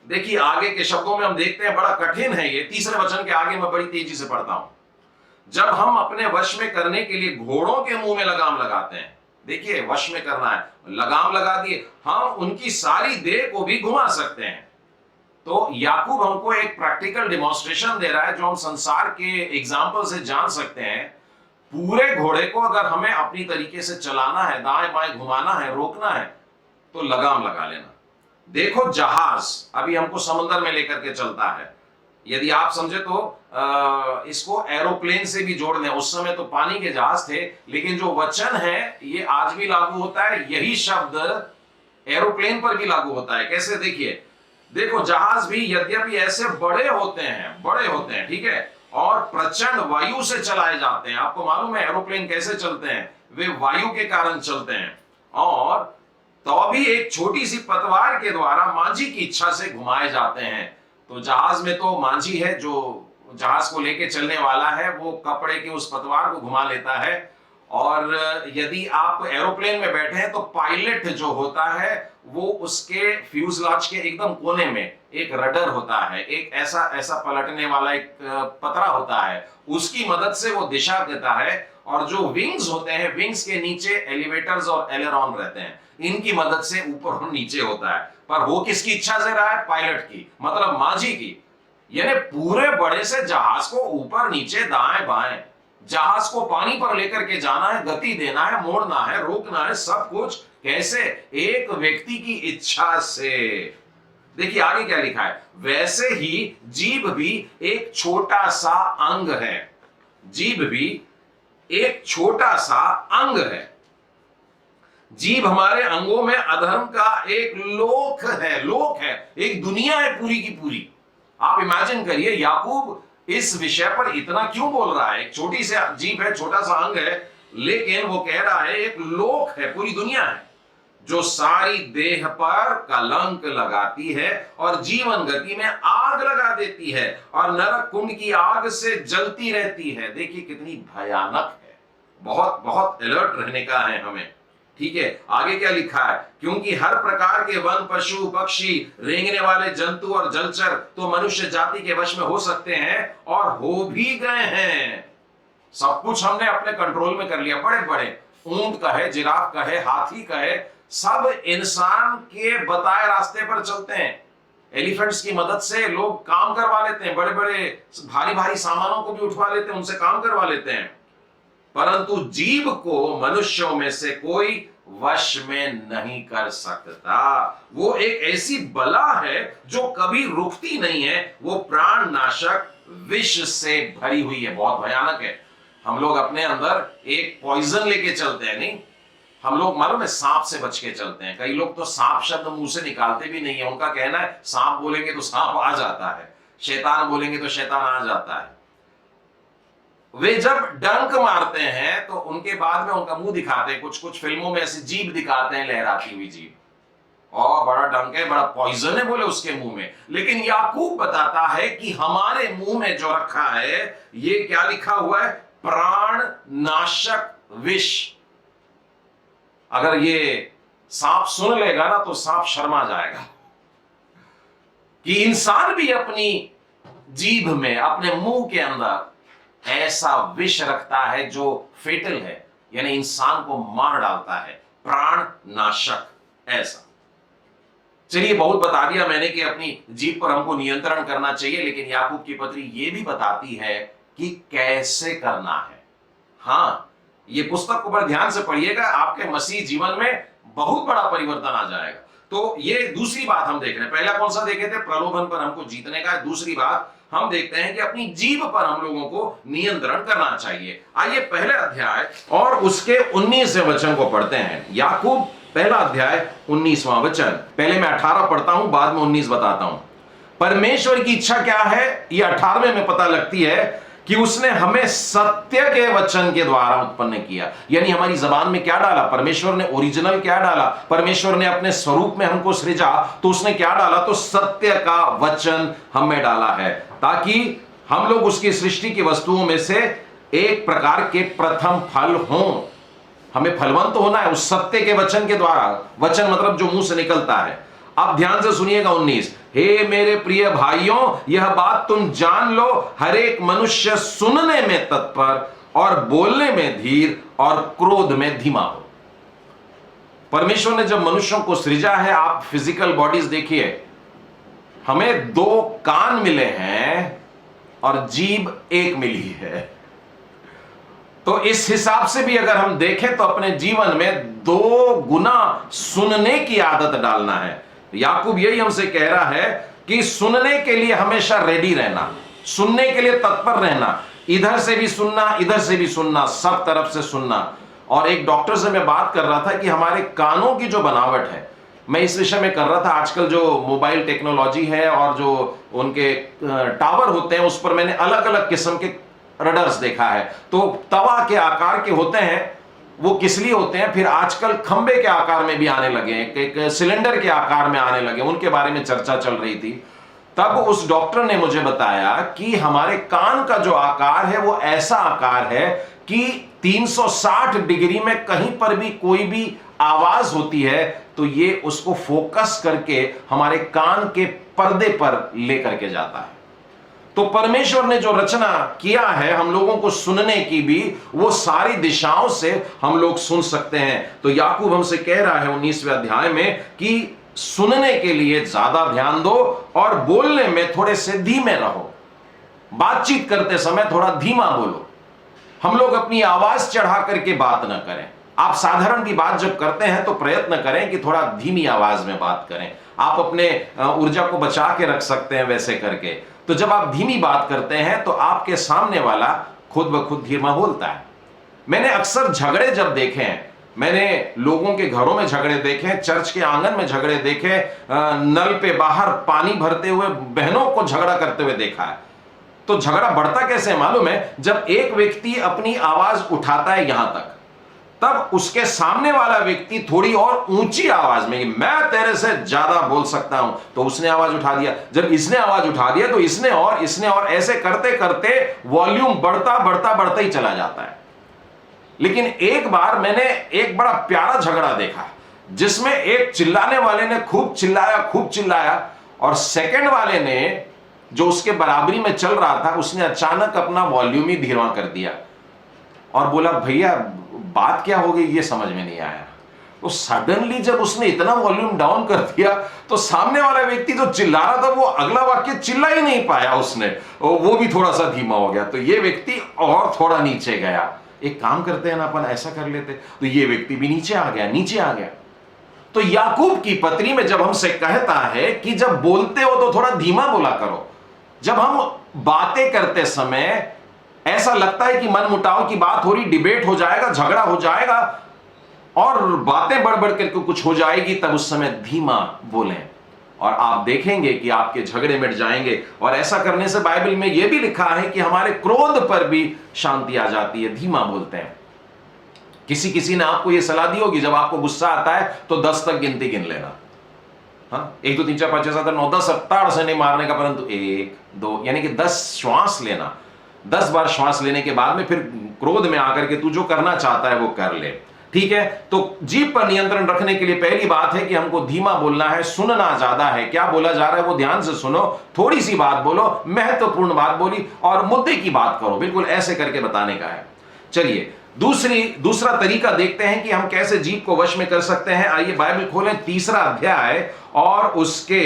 देखिए, आगे के शब्दों में हम देखते हैं, बड़ा कठिन है ये। 3 वचन के आगे मैं बड़ी तेजी से पढ़ता हूं। जब हम अपने वश में करने के लिए घोड़ों के मुंह में लगाम लगाते हैं, देखिए वश में करना है, लगाम लगा दिए, हम उनकी सारी देह को भी घुमा सकते हैं। तो याकूब हमको एक प्रैक्टिकल डेमोन्स्ट्रेशन दे रहा है, जो हम संसार के एग्जाम्पल से जान सकते हैं। पूरे घोड़े को अगर हमें अपनी तरीके से चलाना है, दाएं बाएं घुमाना है, रोकना है, तो लगाम लगा लेना। देखो जहाज अभी हमको समुद्र में लेकर के चलता है, यदि आप समझे तो इसको एरोप्लेन से भी जोड़ लें। उस समय तो पानी के जहाज थे, लेकिन जो वचन है ये आज भी लागू होता है। यही शब्द एरोप्लेन पर भी लागू होता है। कैसे? देखिए, देखो जहाज भी यद्यपि ऐसे बड़े होते हैं, ठीक है, और प्रचंड वायु से चलाए जाते हैं। आपको मालूम है एरोप्लेन कैसे चलते हैं? वे वायु के कारण चलते हैं, और तो भी एक छोटी सी पतवार के द्वारा मांझी की इच्छा से घुमाए जाते हैं। तो जहाज में तो मांझी है, जो जहाज को लेके चलने वाला है, वो कपड़े के उस पतवार को घुमा लेता है, और यदि आप एरोप्लेन में बैठे हैं तो पायलट जो होता है वो उसके फ्यूजलाज के एकदम कोने में एक रडर होता है, एक ऐसा ऐसा पलटने वाला एक पतरा होता है, उसकी मदद से वो दिशा देता है। और जो विंग्स होते हैं, विंग्स के नीचे एलिवेटर्स और एलेरॉन रहते हैं, इनकी मदद से ऊपर और नीचे होता है। पर वो किसकी इच्छा से रहा है? पायलट की, मतलब माझी की। यानी पूरे बड़े से जहाज को ऊपर नीचे दाएं बाएं, जहाज को पानी पर लेकर के जाना है, गति देना है, मोड़ना है, रोकना है, सब कुछ कैसे? एक व्यक्ति की इच्छा से। देखिए आगे क्या लिखा है, वैसे ही जीभ भी एक छोटा सा अंग है। जीभ भी एक छोटा सा अंग है। जीभ हमारे अंगों में अधर्म का एक लोक है, लोक है, एक दुनिया है पूरी की पूरी। आप इमेजिन करिए, याकूब इस विषय पर इतना क्यों बोल रहा है? एक छोटी सी जीभ है, छोटा सा अंग है, लेकिन वो कह रहा है एक लोक है, पूरी दुनिया है, जो सारी देह पर कलंक लगाती है और जीवन गति में आग लगा देती है और नरक कुंड की आग से जलती रहती है। देखिए कितनी भयानक है। बहुत बहुत अलर्ट रहने का है हमें। ठीक है, आगे क्या लिखा है, क्योंकि हर प्रकार के वन, पशु, पक्षी, रेंगने वाले जंतु और जलचर तो मनुष्य जाति के वश में हो सकते हैं और हो भी गए हैं। सब कुछ हमने अपने कंट्रोल में कर लिया। बड़े बड़े ऊंट कहे, जिराफ कहे, हाथी कहे, सब इंसान के बताए रास्ते पर चलते हैं। एलिफेंट्स की मदद से लोग काम करवा लेते हैं, बड़े बड़े भारी भारी सामानों को भी उठवा लेते हैं, उनसे काम करवा लेते हैं। परंतु जीव को मनुष्यों में से कोई वश में नहीं कर सकता। वो एक ऐसी बला है जो कभी रुकती नहीं है। वो प्राण नाशक विष से भरी हुई है, बहुत भयानक है। हम लोग अपने अंदर एक पॉइजन लेके चलते हैं, नहीं? हम लोग मालूम है सांप से बच के चलते हैं। कई लोग तो सांप शब्द मुंह से निकालते भी नहीं है। उनका कहना है सांप बोलेंगे तो सांप आ जाता है, शैतान बोलेंगे तो शैतान आ जाता है। वे जब डंक मारते हैं तो उनके बाद में उनका मुंह दिखाते हैं। कुछ कुछ फिल्मों में ऐसी जीभ दिखाते हैं, लहराती हुई जीभ, और बड़ा डंक है, बड़ा पॉइजन है बोले उसके मुंह में। लेकिन याकूब बताता है कि हमारे मुंह में जो रखा है, ये क्या लिखा हुआ है? प्राण नाशक विष। अगर ये सांप सुन लेगा ना तो सांप शर्मा जाएगा कि इंसान भी अपनी जीभ में, अपने मुंह के अंदर ऐसा विष रखता है जो फेटल है, यानी इंसान को मार डालता है, प्राण नाशक ऐसा। चलिए बहुत बता दिया मैंने कि अपनी जीभ पर हमको नियंत्रण करना चाहिए, लेकिन याकूब की पत्री यह भी बताती है कि कैसे करना है। हां, ये पुस्तक को बड़े ध्यान से पढ़िएगा, आपके मसीह जीवन में बहुत बड़ा परिवर्तन आ जाएगा। तो ये दूसरी बात हम देख रहे हैं। पहला कौन सा देखे थे? प्रलोभन पर हमको जीतने का। दूसरी बात हम देखते हैं कि अपनी जीभ पर हम लोगों को नियंत्रण करना चाहिए। आइए पहले अध्याय और उसके 19वें वचन को पढ़ते हैं। याकूब पहला अध्याय 19वां वचन। पहले मैं 18 पढ़ता हूं, बाद में 19 बताता हूं। परमेश्वर की इच्छा क्या है, ये 18वें में पता लगती है कि उसने हमें सत्य के वचन के द्वारा उत्पन्न किया। यानी हमारी जबान में क्या डाला? परमेश्वर ने ओरिजिनल क्या डाला? परमेश्वर ने अपने स्वरूप में हमको सृजा, तो उसने क्या डाला? तो सत्य का वचन हमें डाला है, ताकि हम लोग उसकी सृष्टि की वस्तुओं में से एक प्रकार के प्रथम फल हों। हमें फलवंत होना है उस सत्य के वचन के द्वारा। वचन मतलब जो मुंह से निकलता है। अब ध्यान से सुनिएगा 19। हे मेरे प्रिय भाइयों, यह बात तुम जान लो, हर एक मनुष्य सुनने में तत्पर और बोलने में धीर और क्रोध में धीमा हो। परमेश्वर ने जब मनुष्यों को सृजा है, आप फिजिकल बॉडीज देखिए, हमें 2 कान मिले हैं और जीभ एक मिली है। तो इस हिसाब से भी अगर हम देखें तो अपने जीवन में 2 गुना सुनने की आदत डालना है। याकूब यही हमसे कह रहा है कि सुनने के लिए हमेशा रेडी रहना, सुनने के लिए तत्पर रहना, इधर से भी सुनना, इधर से भी सुनना, सब तरफ से सुनना। और एक डॉक्टर से मैं बात कर रहा था कि हमारे कानों की जो बनावट है, मैं इस विषय में कर रहा था। आजकल जो मोबाइल टेक्नोलॉजी है और जो उनके टावर होते हैं, उस पर मैंने अलग अलग किस्म के रडर्स देखा है। तो तवा के आकार के होते हैं, वो किस लिए होते हैं? फिर आजकल खंबे के आकार में भी आने लगे, एक सिलेंडर के आकार में आने लगे, उनके बारे में चर्चा चल रही थी। तब उस डॉक्टर ने मुझे बताया कि हमारे कान का जो आकार है वो ऐसा आकार है कि 360 डिग्री में कहीं पर भी कोई भी आवाज होती है तो ये उसको फोकस करके हमारे कान के पर्दे पर लेकर के जाता है। तो परमेश्वर ने जो रचना किया है हम लोगों को सुनने की भी, वो सारी दिशाओं से हम लोग सुन सकते हैं। तो याकूब हमसे कह रहा है 19वें अध्याय में कि सुनने के लिए ज्यादा ध्यान दो और बोलने में थोड़े से धीमे रहो। बातचीत करते समय थोड़ा धीमा बोलो। हम लोग अपनी आवाज चढ़ा करके बात ना करें। आप साधारण भी बात जब करते हैं तो प्रयत्न करें कि थोड़ा धीमी आवाज में बात करें। आप अपने ऊर्जा को बचा के रख सकते हैं वैसे करके। तो जब आप धीमी बात करते हैं तो आपके सामने वाला खुद ब खुद धीमा बोलता है। मैंने अक्सर झगड़े जब देखे हैं, मैंने लोगों के घरों में झगड़े देखे, चर्च के आंगन में झगड़े देखे, नल पे बाहर पानी भरते हुए बहनों को झगड़ा करते हुए देखा है। तो झगड़ा बढ़ता कैसे है मालूम है? जब एक व्यक्ति अपनी आवाज उठाता है यहां तक, तब उसके सामने वाला व्यक्ति थोड़ी और ऊंची आवाज में, मैं तेरे से ज्यादा बोल सकता हूं, तो उसने आवाज उठा दिया। जब इसने आवाज उठा दिया तो इसने और ऐसे करते करते वॉल्यूम बढ़ता बढ़ता बढ़ता ही चला जाता है। लेकिन एक बार मैंने एक बड़ा प्यारा झगड़ा देखा जिसमें एक चिल्लाने वाले ने खूब चिल्लाया और सेकंड वाले ने जो उसके बराबरी में चल रहा था उसने अचानक अपना वॉल्यूम ही धीमा कर दिया और बोला, भैया बात क्या हो गई ये समझ में नहीं आया। तो सडनली जब उसने इतना वॉल्यूम डाउन कर दिया तो सामने वाला व्यक्ति जो चिल्ला रहा था वो अगला वाक्य चिल्ला ही नहीं पाया, उसने वो भी थोड़ा सा धीमा हो गया। तो ये व्यक्ति और थोड़ा नीचे गया। एक काम करते हैं ना अपन, ऐसा कर लेते, तो ये व्यक्ति भी नीचे आ गया। तो याकूब की पत्री में जब हमसे कहता है कि जब बोलते हो तो थोड़ा धीमा बोला करो। जब हम बातें करते समय ऐसा लगता है कि मनमुटाव की बात हो रही, डिबेट हो जाएगा, झगड़ा हो जाएगा और बातें बढ़ बढ़ करके कुछ हो जाएगी, तब उस समय धीमा बोलें और आप देखेंगे कि आपके झगड़े मिट जाएंगे। और ऐसा करने से बाइबल में यह भी लिखा है कि हमारे क्रोध पर भी शांति आ जाती है, धीमा बोलते हैं। किसी ने आपको यह सलाह दी होगी, जब आपको गुस्सा आता है तो 10 तक गिनती गिन लेना। 1 2 3 4 5 6 7 8 9 10 70 से नहीं मारने का, परंतु 1 2 यानी कि 10 श्वास लेना। 10 बार श्वास लेने के बाद में फिर क्रोध में आकर के तू जो करना चाहता है वो कर ले। ठीक है, तो जीभ पर नियंत्रण रखने के लिए पहली बात है कि हमको धीमा बोलना है, सुनना ज्यादा है। क्या बोला जा रहा है वो ध्यान से सुनो, थोड़ी सी बात बोलो, महत्वपूर्ण बात बोली और मुद्दे की बात करो, बिल्कुल ऐसे करके बताने का है। चलिए दूसरा तरीका देखते हैं कि हम कैसे जीभ को वश में कर सकते हैं। आइए बाइबल खोलें 3रा अध्याय और उसके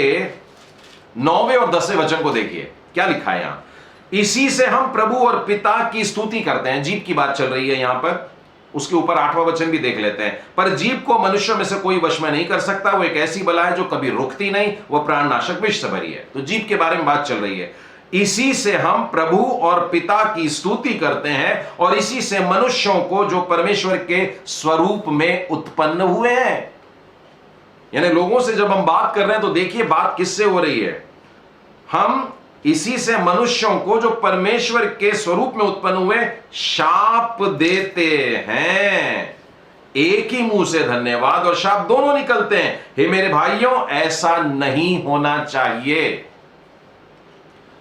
9वें और 10वें वचन को देखिए, क्या लिखा है यहां। इसी से हम प्रभु और पिता की स्तुति करते हैं। जीभ की बात चल रही है यहां पर, उसके ऊपर 8वां वचन भी देख लेते हैं। पर जीभ को मनुष्य में से कोई वश में नहीं कर सकता, वो एक ऐसी बला है जो कभी रुकती नहीं, वो प्राणनाशक विष से भरी है। तो जीभ के बारे में बात चल रही है। इसी से हम प्रभु और पिता की स्तुति करते हैं और इसी से मनुष्यों को जो परमेश्वर के स्वरूप में उत्पन्न हुए हैं। यानी लोगों से जब हम बात कर रहे हैं तो देखिए बात किससे हो रही है। हम इसी से मनुष्यों को जो परमेश्वर के स्वरूप में उत्पन्न हुए शाप देते हैं। एक ही मुंह से धन्यवाद और शाप दोनों निकलते हैं। हे मेरे भाइयों, ऐसा नहीं होना चाहिए।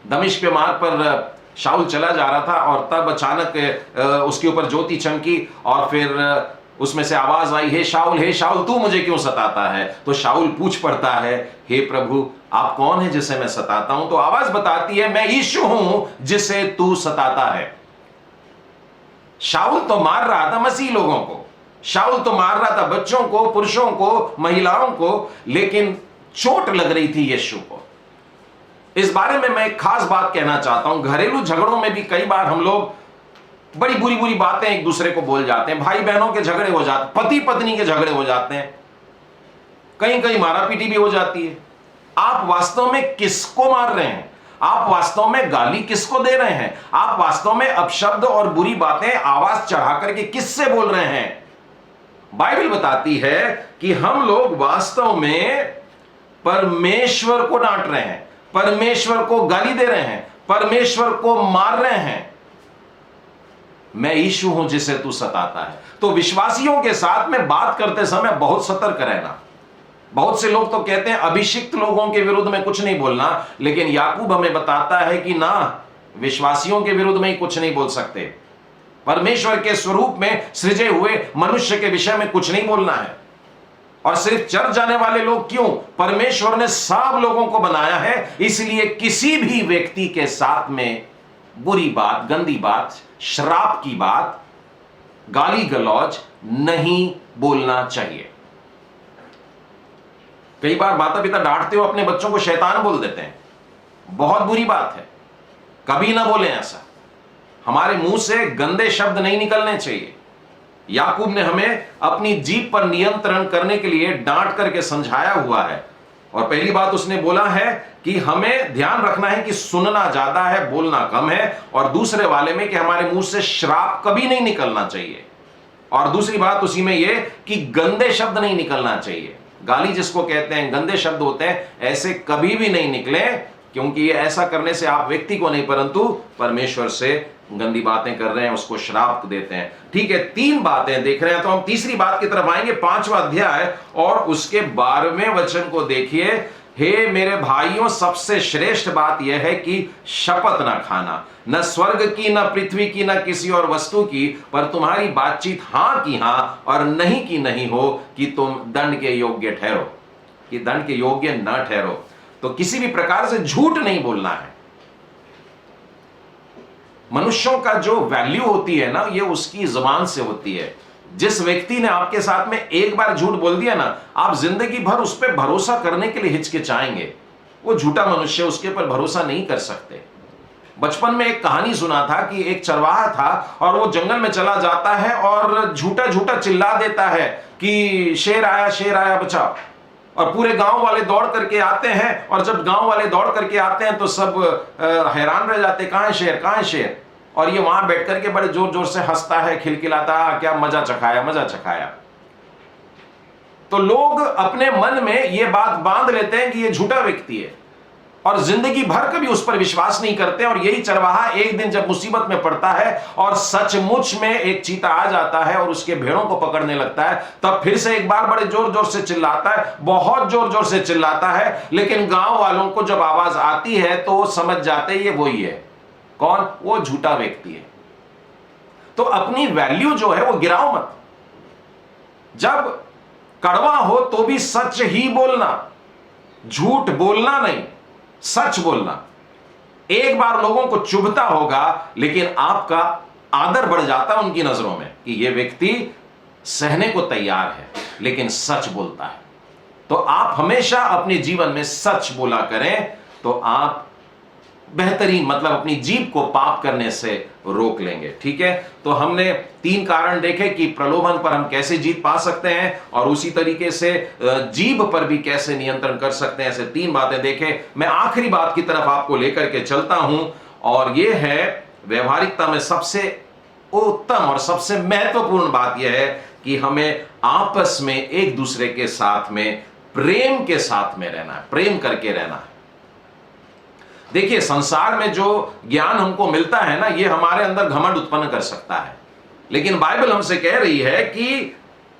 दमिश्क के मार्ग पर शाऊल चला जा रहा था और तब अचानक उसके ऊपर ज्योति चमकी और फिर उसमें से आवाज आई, हे शाऊल तू मुझे क्यों सताता है। तो शाऊल पूछ पड़ता है, हे प्रभु आप कौन है जिसे मैं सताता हूं। तो आवाज बताती है, मैं यीशु हूं जिसे तू सताता है। शाऊल तो मार रहा था मसीह लोगों को, शाऊल तो मार रहा था बच्चों को, पुरुषों को, महिलाओं को, लेकिन चोट लग रही थी यीशु को। इस बारे में मैं एक खास बात कहना चाहता हूं। घरेलू झगड़ों में भी कई बार हम लोग बड़ी बुरी बुरी बातें एक दूसरे को बोल जाते हैं। भाई बहनों के झगड़े हो जाते, पति पत्नी के झगड़े हो जाते हैं, कहीं कहीं मारापीटी भी हो जाती है। आप वास्तव में किसको मार रहे हैं? आप वास्तव में गाली किसको दे रहे हैं? आप वास्तव में अपशब्द और बुरी बातें आवाज चढ़ा करके किससे बोल रहे हैं? बाइबल बताती है कि हम लोग वास्तव में परमेश्वर को डांट रहे हैं, परमेश्वर को गाली दे रहे हैं, परमेश्वर को मार रहे हैं। मैं यीशु हूं जिसे तू सताता है। तो विश्वासियों के साथ में बात करते समय बहुत सतर्क रहना। बहुत से लोग तो कहते हैं अभिषिक्त लोगों के विरुद्ध में कुछ नहीं बोलना, लेकिन याकूब हमें बताता है कि ना, विश्वासियों के विरुद्ध में ही कुछ नहीं बोल सकते। परमेश्वर के स्वरूप में सृजे हुए मनुष्य के विषय में कुछ नहीं बोलना है। और सिर्फ चर्च जाने वाले लोग क्यों, परमेश्वर ने सब लोगों को बनाया है, इसलिए किसी भी व्यक्ति के साथ में बुरी बात, गंदी बात, श्राप की बात, गाली गलौज नहीं बोलना चाहिए। कई बार माता पिता डांटते हो अपने बच्चों को शैतान बोल देते हैं, बहुत बुरी बात है, कभी ना बोलें ऐसा। हमारे मुंह से गंदे शब्द नहीं निकलने चाहिए। याकूब ने हमें अपनी जीभ पर नियंत्रण करने के लिए डांट करके समझाया हुआ है। और पहली बात उसने बोला है कि हमें ध्यान रखना है कि सुनना ज्यादा है, बोलना कम है। और दूसरे वाले में कि हमारे मुंह से श्राप कभी नहीं निकलना चाहिए। और दूसरी बात उसी में यह कि गंदे शब्द नहीं निकलना चाहिए। गाली जिसको कहते हैं, गंदे शब्द होते हैं, ऐसे कभी भी नहीं निकले, क्योंकि ये ऐसा करने से आप व्यक्ति को नहीं परंतु परमेश्वर से गंदी बातें कर रहे हैं, उसको श्राप देते हैं। ठीक है, 3 बातें देख रहे हैं, तो हम तीसरी बात की तरफ आएंगे। 5वां अध्याय और उसके 12वें वचन को देखिए। हे मेरे भाइयों, सबसे श्रेष्ठ बात यह है कि शपथ न खाना, न स्वर्ग की, न पृथ्वी की, न किसी और वस्तु की, पर तुम्हारी बातचीत हां की हां और नहीं की नहीं हो, कि तुम दंड के योग्य ठहरो, कि दंड के योग्य न ठहरो। तो किसी भी प्रकार से झूठ नहीं बोलना है। मनुष्यों का जो वैल्यू होती है ना, ये उसकी जुबान से होती है। जिस व्यक्ति ने आपके साथ में एक बार झूठ बोल दिया ना, आप जिंदगी भर उस पर भरोसा करने के लिए हिचकिचाएंगे। वो झूठा मनुष्य, उसके पर भरोसा नहीं कर सकते। बचपन में एक कहानी सुना था कि एक चरवाहा था और वो जंगल में चला जाता है और झूठा झूठा चिल्ला देता है कि शेर आया बचाओ। और पूरे गांव वाले दौड़ करके आते हैं, और जब गांव वाले दौड़ करके आते हैं तो सब हैरान रह जाते, कहां है शेर, कहां है शेर। और ये वहां बैठ करके बड़े जोर जोर से हंसता है, खिलखिलाता है, क्या मजा चखाया। तो लोग अपने मन में ये बात बांध लेते हैं कि ये झूठा व्यक्ति है, और जिंदगी भर कभी उस पर विश्वास नहीं करते। और यही चरवाहा एक दिन जब मुसीबत में पड़ता है और सचमुच में एक चीता आ जाता है और उसके भेड़ों को पकड़ने लगता है, तब फिर से एक बार बड़े जोर जोर से चिल्लाता है, बहुत जोर जोर से चिल्लाता है। लेकिन गांव वालों को जब आवाज आती है तो वो समझ जाते ये वही है। कौन? वो झूठा व्यक्ति है। तो अपनी वैल्यू जो है वो गिराओ मत। जब कड़वा हो तो भी सच ही बोलना, झूठ बोलना नहीं, सच बोलना। एक बार लोगों को चुभता होगा, लेकिन आपका आदर बढ़ जाता है उनकी नजरों में कि यह व्यक्ति सहने को तैयार है, लेकिन सच बोलता है। तो आप हमेशा अपने जीवन में सच बोला करें, तो आप बेहतरीन, मतलब अपनी जीभ को पाप करने से रोक लेंगे। ठीक है, तो हमने 3 कारण देखे कि प्रलोभन पर हम कैसे जीत पा सकते हैं, और उसी तरीके से जीभ पर भी कैसे नियंत्रण कर सकते हैं। ऐसे 3 बातें देखे। मैं आखिरी बात की तरफ आपको लेकर के चलता हूं, और यह है व्यवहारिकता में सबसे उत्तम और सबसे महत्वपूर्ण बात यह है कि हमें आपस में एक दूसरे के साथ में प्रेम के साथ में रहना है, प्रेम करके रहना है। देखिए, संसार में जो ज्ञान हमको मिलता है ना, ये हमारे अंदर घमंड उत्पन्न कर सकता है, लेकिन बाइबल हमसे कह रही है कि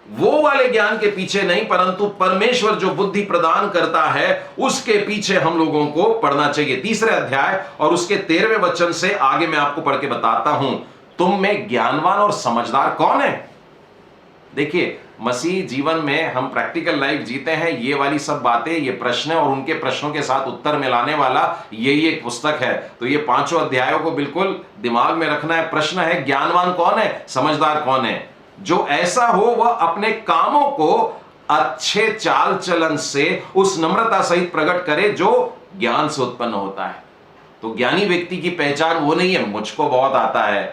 वो वाले ज्ञान के पीछे नहीं, परंतु परमेश्वर जो बुद्धि प्रदान करता है उसके पीछे हम लोगों को पढ़ना चाहिए। 3रे अध्याय और उसके 13वें वचन से आगे मैं आपको पढ़ के बताता हूं, तुम में ज्ञानवान और समझदार कौन है। देखिए, मसीह जीवन में हम प्रैक्टिकल लाइफ जीते हैं। ये वाली सब बातें, ये प्रश्न और उनके प्रश्नों के साथ उत्तर मिलाने वाला यही एक पुस्तक है। तो ये 5 अध्यायों को बिल्कुल दिमाग में रखना है। प्रश्न है, ज्ञानवान कौन है, समझदार कौन है। जो ऐसा हो वह अपने कामों को अच्छे चाल चलन से उस नम्रता सहित प्रकट करे जो ज्ञान से उत्पन्न होता है। तो ज्ञानी व्यक्ति की पहचान वो नहीं है मुझको बहुत आता है,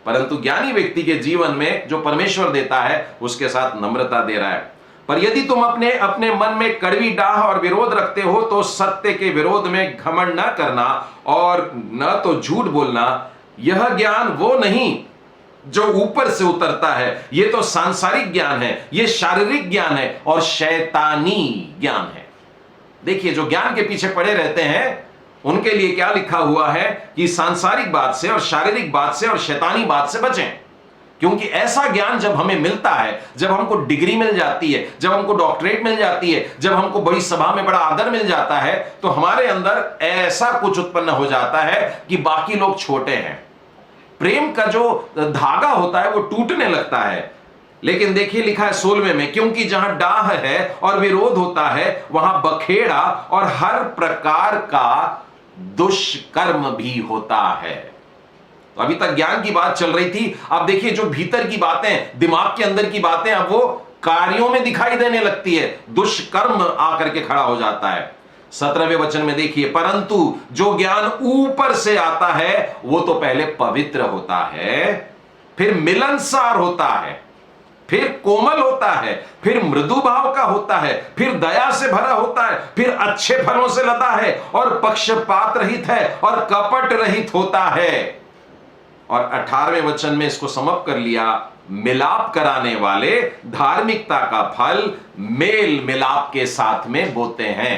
परंतु ज्ञानी व्यक्ति के जीवन में जो परमेश्वर देता है उसके साथ नम्रता दे रहा है। पर यदि तुम अपने अपने मन में कड़वी डाह और विरोध रखते हो, तो सत्य के विरोध में घमंड न करना और न तो झूठ बोलना। यह ज्ञान वो नहीं जो ऊपर से उतरता है, ये तो सांसारिक ज्ञान है, ये शारीरिक ज्ञान है और शैतानी ज्ञान है। देखिए, जो ज्ञान के पीछे पड़े रहते हैं उनके लिए क्या लिखा हुआ है कि सांसारिक बात से और शारीरिक बात से और शैतानी बात से बचें। क्योंकि ऐसा ज्ञान जब हमें मिलता है, जब हमको डिग्री मिल जाती है, जब हमको डॉक्टरेट मिल जाती है, जब हमको बड़ी सभा में बड़ा आदर मिल जाता है, तो हमारे अंदर ऐसा कुछ उत्पन्न हो जाता है कि बाकी लोग छोटे हैं। प्रेम का जो धागा होता है वो टूटने लगता है। लेकिन देखिए लिखा है 16वें में, क्योंकि जहां डाह है और विरोध होता है वहां बखेड़ा और हर प्रकार का दुष्कर्म भी होता है। तो अभी तक ज्ञान की बात चल रही थी, अब देखिए जो भीतर की बातें, दिमाग के अंदर की बातें, अब वो कार्यों में दिखाई देने लगती है, दुष्कर्म आकर के खड़ा हो जाता है। 17वें वचन में देखिए, परंतु जो ज्ञान ऊपर से आता है वो तो पहले पवित्र होता है, फिर मिलनसार होता है, फिर कोमल होता है, फिर मृदु भाव का होता है, फिर दया से भरा होता है, फिर अच्छे फलों से लदा है और पक्षपात रहित है और कपट रहित होता है। और 18वें वचन में इसको समाप्त कर लिया, मिलाप कराने वाले धार्मिकता का फल मेल मिलाप के साथ में बोते हैं।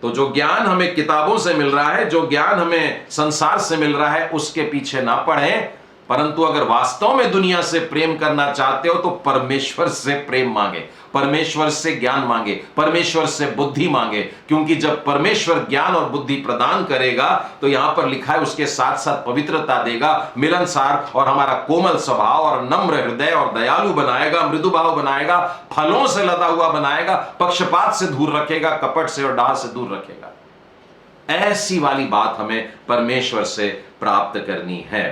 तो जो ज्ञान हमें किताबों से मिल रहा है, जो ज्ञान हमें संसार से मिल रहा है, उसके पीछे ना पड़े, परंतु अगर वास्तव में दुनिया से प्रेम करना चाहते हो तो परमेश्वर से प्रेम मांगे, परमेश्वर से ज्ञान मांगे, परमेश्वर से बुद्धि मांगे। क्योंकि जब परमेश्वर ज्ञान और बुद्धि प्रदान करेगा तो यहां पर लिखा है उसके साथ साथ पवित्रता देगा, मिलनसार और हमारा कोमल स्वभाव और नम्र हृदय और दयालु बनाएगा, मृदु भाव बनाएगा, फलों से लदा हुआ बनाएगा, पक्षपात से दूर रखेगा, कपट से और डाह से दूर रखेगा। ऐसी वाली बात हमें परमेश्वर से प्राप्त करनी है।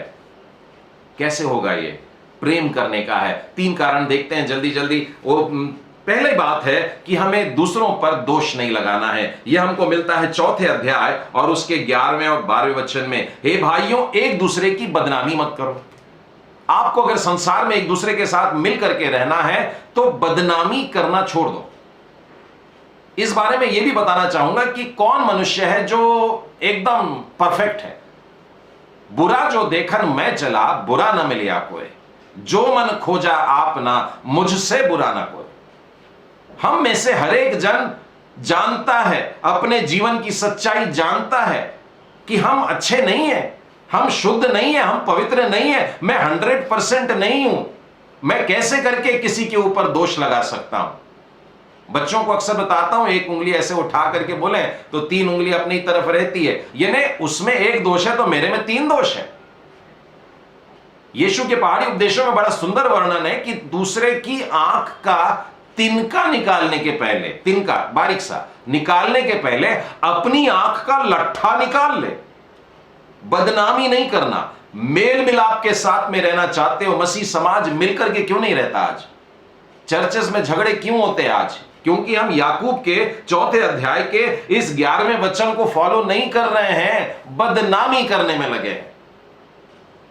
कैसे होगा? ये प्रेम करने का है। 3 कारण देखते हैं जल्दी जल्दी। वो पहली बात है कि हमें दूसरों पर दोष नहीं लगाना है। यह हमको मिलता है 4थे अध्याय और उसके 11वें और 12वें वचन में, हे भाइयों एक दूसरे की बदनामी मत करो। आपको अगर संसार में एक दूसरे के साथ मिल करके रहना है तो बदनामी करना छोड़ दो। इस बारे में यह भी बताना चाहूंगा कि कौन मनुष्य है जो एकदम परफेक्ट है। बुरा जो देखन मैं चला बुरा न मिलिया कोई, जो मन खोजा आप ना मुझसे बुरा ना कोई। हम में से हर एक जन जानता है, अपने जीवन की सच्चाई जानता है कि हम अच्छे नहीं हैं, हम शुद्ध नहीं है, हम पवित्र नहीं है, मैं 100% नहीं हूं। मैं कैसे करके किसी के ऊपर दोष लगा सकता हूं? बच्चों को अक्सर बताता हूं, एक उंगली ऐसे उठा करके बोले तो 3 उंगली अपनी तरफ रहती है, यानी उसमें एक दोष है तो मेरे में 3 दोष है। यीशु के पहाड़ी उपदेशों में बड़ा सुंदर वर्णन है कि दूसरे की आंख का तिनका निकालने के पहले, तिनका बारीक सा निकालने के पहले अपनी आंख का लट्ठा निकाल ले। बदनामी नहीं करना, मेल मिलाप के साथ में रहना चाहते हो। मसीह समाज मिलकर के क्यों नहीं रहता आज? चर्चेस में झगड़े क्यों होते हैं आज? क्योंकि हम याकूब के 4थे अध्याय के इस 11वें वचन को फॉलो नहीं कर रहे हैं, बदनामी करने में लगे हैं।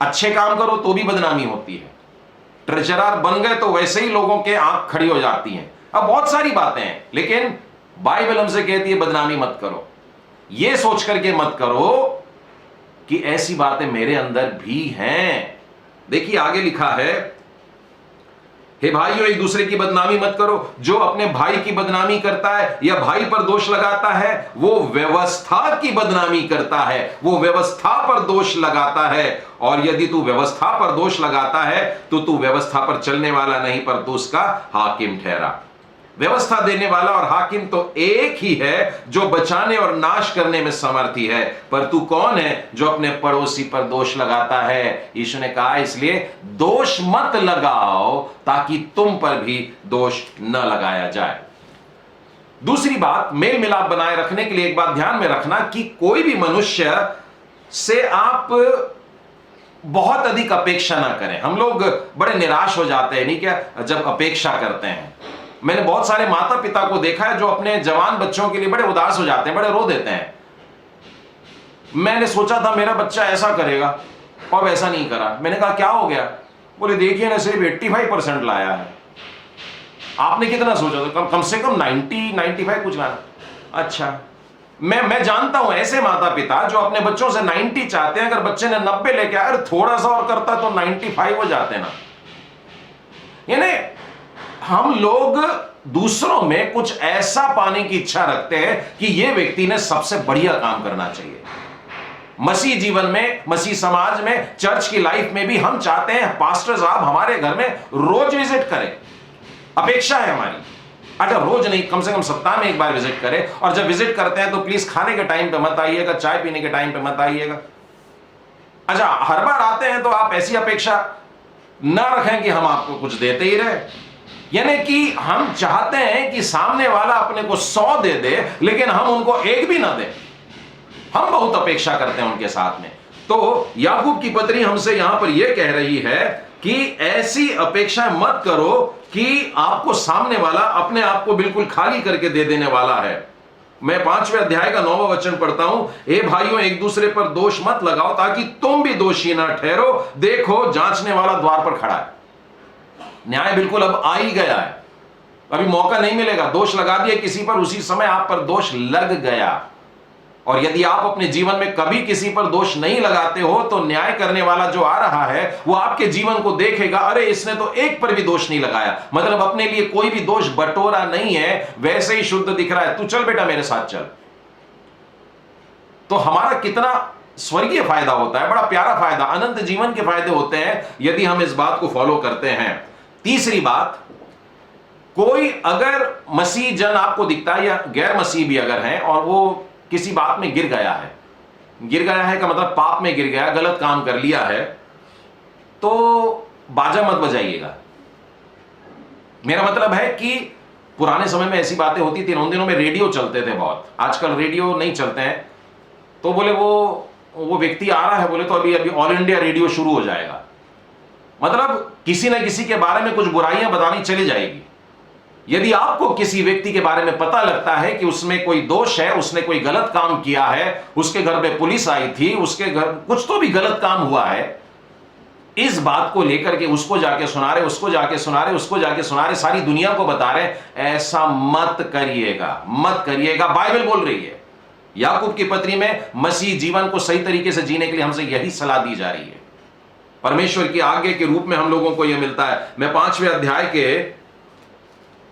अच्छे काम करो तो भी बदनामी होती है, ट्रेजरर बन गए तो वैसे ही लोगों के आंख खड़ी हो जाती हैं। अब बहुत सारी बातें हैं, लेकिन बाइबल हमसे कहती है बदनामी मत करो। यह सोच करके मत करो कि ऐसी बातें मेरे अंदर भी हैं। देखिए आगे लिखा है, हे भाइयों एक दूसरे की बदनामी मत करो। जो अपने भाई की बदनामी करता है या भाई पर दोष लगाता है वो व्यवस्था की बदनामी करता है, वो व्यवस्था पर दोष लगाता है। और यदि तू व्यवस्था पर दोष लगाता है तो तू व्यवस्था पर चलने वाला नहीं पर तू उसका हाकिम ठहरा। व्यवस्था देने वाला और हाकिम तो एक ही है जो बचाने और नाश करने में समर्थी है। पर तू कौन है जो अपने पड़ोसी पर दोष लगाता है? यीशु ने कहा इसलिए दोष मत लगाओ ताकि तुम पर भी दोष न लगाया जाए। दूसरी बात, मेल मिलाप बनाए रखने के लिए एक बात ध्यान में रखना कि कोई भी मनुष्य से आप बहुत अधिक अपेक्षा ना करें। हम लोग बड़े निराश हो जाते हैं नहीं क्या जब अपेक्षा करते हैं। मैंने बहुत सारे माता पिता को देखा है जो अपने जवान बच्चों के लिए बड़े उदास हो जाते हैं, बड़े रो देते हैं। मैंने सोचा था मेरा बच्चा ऐसा करेगा और वैसा नहीं करा। मैंने कहा क्या हो गया? बोले देखिए ना सिर्फ 85% लाया है। आपने कितना सोचा था? कम से कम 90-95 कुछ लाना। अच्छा, मैं जानता हूं ऐसे माता पिता जो अपने बच्चों से 90 चाहते हैं। अगर बच्चे ने 90 लेके आया, थोड़ा सा और करता तो 95 हो जाते ना। यानी हम लोग दूसरों में कुछ ऐसा पाने की इच्छा रखते हैं कि यह व्यक्ति ने सबसे बढ़िया काम करना चाहिए। मसीह जीवन में, मसीह समाज में, चर्च की लाइफ में भी हम चाहते हैं पास्टर साहब हमारे घर में रोज विजिट करें। अपेक्षा है हमारी, अगर रोज नहीं कम से कम सप्ताह में एक बार विजिट करें। और जब विजिट करते हैं तो प्लीज खाने के टाइम पे मत आइएगा, चाय पीने के टाइम पे मत आइएगा। अच्छा, हर बार आते हैं तो आप ऐसी अपेक्षा ना रखें कि हम आपको कुछ देते ही रहे। यानी कि हम चाहते हैं कि सामने वाला अपने को 100 दे दे, लेकिन हम उनको एक भी ना दें। हम बहुत अपेक्षा करते हैं उनके साथ में। तो याकूब की पत्री हमसे यहां पर यह कह रही है कि ऐसी अपेक्षा मत करो कि आपको सामने वाला अपने आप को बिल्कुल खाली करके दे देने वाला है। मैं 5वें अध्याय का 9वां वचन पढ़ता हूं, हे भाइयों, एक दूसरे पर दोष मत लगाओ ताकि तुम भी दोषी ना ठहरो। देखो, जांचने वाला द्वार पर खड़ा है। न्याय बिल्कुल अब आ ही गया है, अभी मौका नहीं मिलेगा। दोष लगा दिया किसी पर, उसी समय आप पर दोष लग गया। और यदि आप अपने जीवन में कभी किसी पर दोष नहीं लगाते हो तो न्याय करने वाला जो आ रहा है वो आपके जीवन को देखेगा, अरे इसने तो एक पर भी दोष नहीं लगाया, मतलब अपने लिए कोई भी दोष बटोरा नहीं है, वैसे ही शुद्ध दिख रहा है, तू चल बेटा मेरे साथ चल। तो हमारा कितना स्वर्गीय फायदा होता है, बड़ा प्यारा फायदा, अनंत जीवन के फायदे होते हैं यदि हम इस बात को फॉलो करते हैं। तीसरी बात, कोई अगर मसीह जन आपको दिखता है या गैर मसीह भी अगर है और वो किसी बात में गिर गया है का मतलब पाप में गिर गया, गलत काम कर लिया है, तो बाजा मत बजाइएगा। मेरा मतलब है कि पुराने समय में ऐसी बातें होती थी, उन दिनों में रेडियो चलते थे बहुत, आजकल रेडियो नहीं चलते हैं। तो बोले वो व्यक्ति आ रहा है, बोले तो अभी ऑल इंडिया रेडियो शुरू हो जाएगा, मतलब किसी न किसी के बारे में कुछ बुराइयां बतानी चली जाएगी। यदि आपको किसी व्यक्ति के बारे में पता लगता है कि उसमें कोई दोष है, उसने कोई गलत काम किया है, उसके घर पे पुलिस आई थी, उसके घर कुछ तो भी गलत काम हुआ है, इस बात को लेकर के उसको जाके सुना रहे, उसको जाके सुना रहे, उसको जाके सुना रहे, सारी दुनिया को बता रहे, ऐसा मत करिएगा, मत करिएगा। बाइबल बोल रही है, याकूब की पत्री में मसीह जीवन को सही तरीके से जीने के लिए हमसे यही सलाह दी जा रही है। परमेश्वर की आज्ञा के रूप में हम लोगों को यह मिलता है। मैं 5वें अध्याय के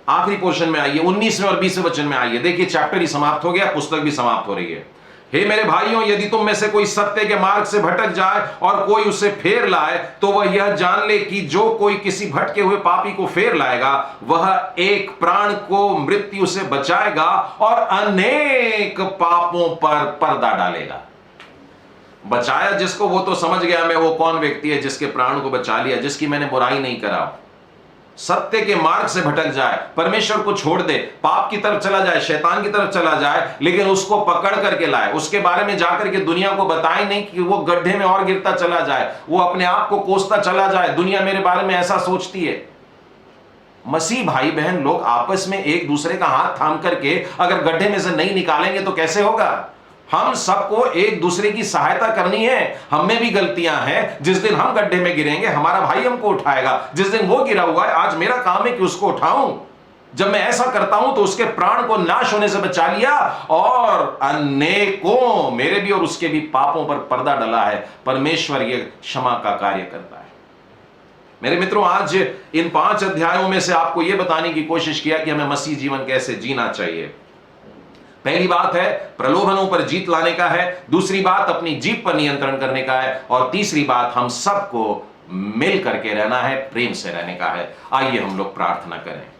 आखिरी पोर्शन में आइए, 19वें और 20वें वचन में आइए। देखिए, चैप्टर ही समाप्त हो गया, पुस्तक भी समाप्त हो रही है। हे मेरे भाइयों, यदि तुम में से कोई सत्य के मार्ग से भटक जाए और कोई उसे फेर लाए, तो वह यह जान ले कि जो कोई किसी भटके हुए पापी को फेर लाएगा, वह एक प्राण को मृत्यु से बचाएगा और अनेक पापों पर पर्दा डालेगा। बचाया जिसको, वो तो समझ गया मैं वो कौन व्यक्ति है जिसके प्राण को बचा लिया, जिसकी मैंने बुराई नहीं करा। सत्य के मार्ग से भटक जाए, परमेश्वर को छोड़ दे, पाप की तरफ चला जाए, शैतान की तरफ चला जाए, लेकिन उसको पकड़ करके लाए, उसके बारे में जाकर के दुनिया को बताए नहीं कि वो गड्ढे में और गिरता चला जाए, वो अपने आप को कोसता चला जाए, दुनिया मेरे बारे में ऐसा सोचती है। मसीह भाई बहन लोग आपस में एक दूसरे का हाथ थाम करके अगर गड्ढे में से नहीं निकालेंगे तो कैसे होगा? हम सबको एक दूसरे की सहायता करनी है। हम में भी गलतियां हैं, जिस दिन हम गड्ढे में गिरेंगे हमारा भाई हमको उठाएगा, जिस दिन वो गिरा हुआ है आज मेरा काम है कि उसको उठाऊं। जब मैं ऐसा करता हूं तो उसके प्राण को नाश होने से बचा लिया और अनेकों, मेरे भी और उसके भी पापों पर पर्दा डला है। परमेश्वर ये क्षमा का कार्य करता है। मेरे मित्रों, आज इन 5 अध्यायों में से आपको यह बताने की कोशिश किया कि हमें मसीह जीवन कैसे जीना चाहिए। पहली बात है प्रलोभनों पर जीत लाने का है, दूसरी बात अपनी जीभ पर नियंत्रण करने का है, और तीसरी बात हम सबको मिल करके रहना है, प्रेम से रहने का है। आइए हम लोग प्रार्थना करें।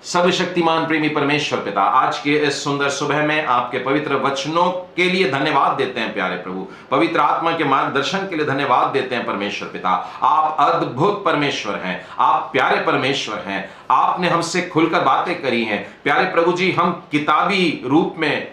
सर्वशक्तिमान प्रेमी परमेश्वर पिता, आज के इस सुंदर सुबह में आपके पवित्र वचनों के लिए धन्यवाद देते हैं प्यारे प्रभु। पवित्र आत्मा के मार्गदर्शन के लिए धन्यवाद देते हैं परमेश्वर पिता। आप अद्भुत परमेश्वर हैं, आप प्यारे परमेश्वर हैं, आपने हमसे खुलकर बातें करी हैं। प्यारे प्रभु जी, हम किताबी रूप में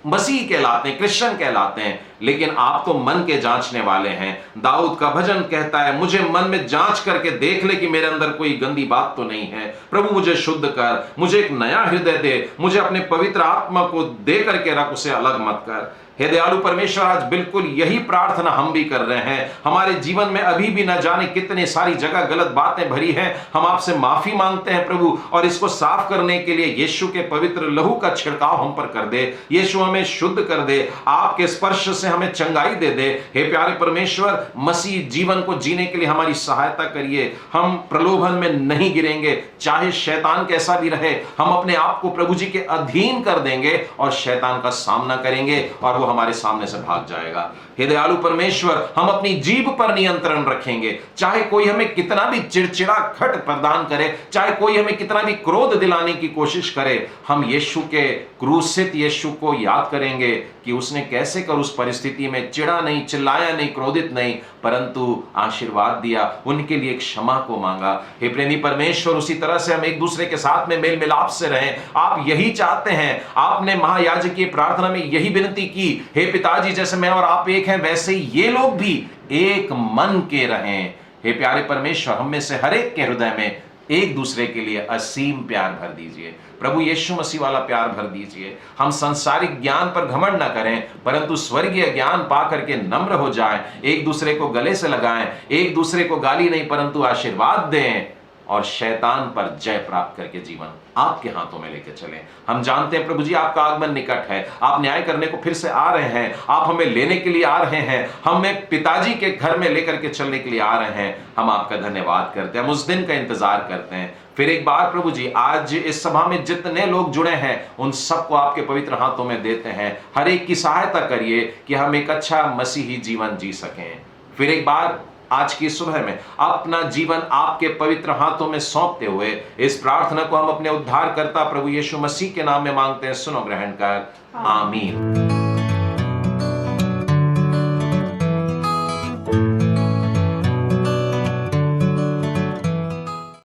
मसीह कहलाते हैं, क्रिश्चियन कहलाते हैं, लेकिन आप तो मन के जांचने वाले हैं। दाऊद का भजन कहता है, मुझे मन में जांच करके देख ले कि मेरे अंदर कोई गंदी बात तो नहीं है। प्रभु मुझे शुद्ध कर, मुझे एक नया हृदय दे, मुझे अपने पवित्र आत्मा को दे करके रख, उसे अलग मत कर। हे दयालु परमेश्वर, आज बिल्कुल यही प्रार्थना हम भी कर रहे हैं। हमारे जीवन में अभी भी न जाने कितने सारी जगह गलत बातें भरी हैं। हम आपसे माफी मांगते हैं प्रभु, और इसको साफ करने के लिए यीशु के पवित्र लहू का छिड़काव हम पर कर दे। यीशु हमें शुद्ध कर दे, आपके स्पर्श से हमें चंगाई दे दे। हे प्यारे परमेश्वर, मसीह जीवन को जीने के लिए हमारी सहायता करिए। हम प्रलोभन में नहीं गिरेंगे, चाहे शैतान कैसा भी रहे, हम अपने आप को प्रभु जी के अधीन कर देंगे और शैतान का सामना करेंगे और वो हमारे सामने से भाग जाएगा। हे दयालु परमेश्वर, हम अपनी जीभ पर नियंत्रण रखेंगे। चाहे कोई हमें कितना भी चिड़चिड़ा खट प्रदान करे, चाहे कोई हमें कितना भी क्रोध दिलाने की कोशिश करे, हम यीशु के क्रूसित यीशु को याद करेंगे कि उसने कैसे कर उस परिस्थिति परिस्थिति में चिढ़ा नहीं, चिल्लाया नहीं, क्रोधित नहीं, परंतु आशीर्वाद दिया, उनके लिए क्षमा को मांगा। हे प्रेमी परमेश्वर, उसी तरह से हम एक दूसरे के साथ में मेल मिलाप से रहें। आप यही चाहते हैं, आपने महायाजकीय प्रार्थना में यही विनती की, हे पिताजी जैसे मैं और आप एक हैं वैसे ही ये लोग भी एक मन के रहें। हे प्यारे परमेश्वर, हम में से हर एक के हृदय में एक दूसरे के लिए असीम प्यार भर दीजिए। प्रभु यीशु मसीह वाला प्यार भर दीजिए। हम सांसारिक ज्ञान पर घमंड न करें, परंतु स्वर्गीय ज्ञान पा करके नम्र हो जाएं, एक दूसरे को गले से लगाएं, एक दूसरे को गाली नहीं परंतु आशीर्वाद दें, और शैतान पर जय प्राप्त करके जीवन आपके हाथों में लेके चलें। हम जानते हैं प्रभु जी, आपका आगमन निकट है, आप न्याय करने को फिर से आ रहे हैं, आप हमें लेने के लिए आ रहे हैं, हमें पिताजी के घर में लेकर के चलने के लिए आ रहे हैं। हम आपका धन्यवाद करते हैं, हम उस दिन का इंतजार करते हैं। फिर एक बार प्रभु जी, आज इस सभा में जितने लोग जुड़े हैं उन सबको आपके पवित्र हाथों में देते हैं। हर एक की सहायता करिए कि हम एक अच्छा मसीही जीवन जी सकें। फिर एक बार आज की सुबह में अपना जीवन आपके पवित्र हाथों में सौंपते हुए इस प्रार्थना को हम अपने उद्धारकर्ता प्रभु यीशु मसीह के नाम में मांगते हैं। सुनो ग्रहण कर, आमीन।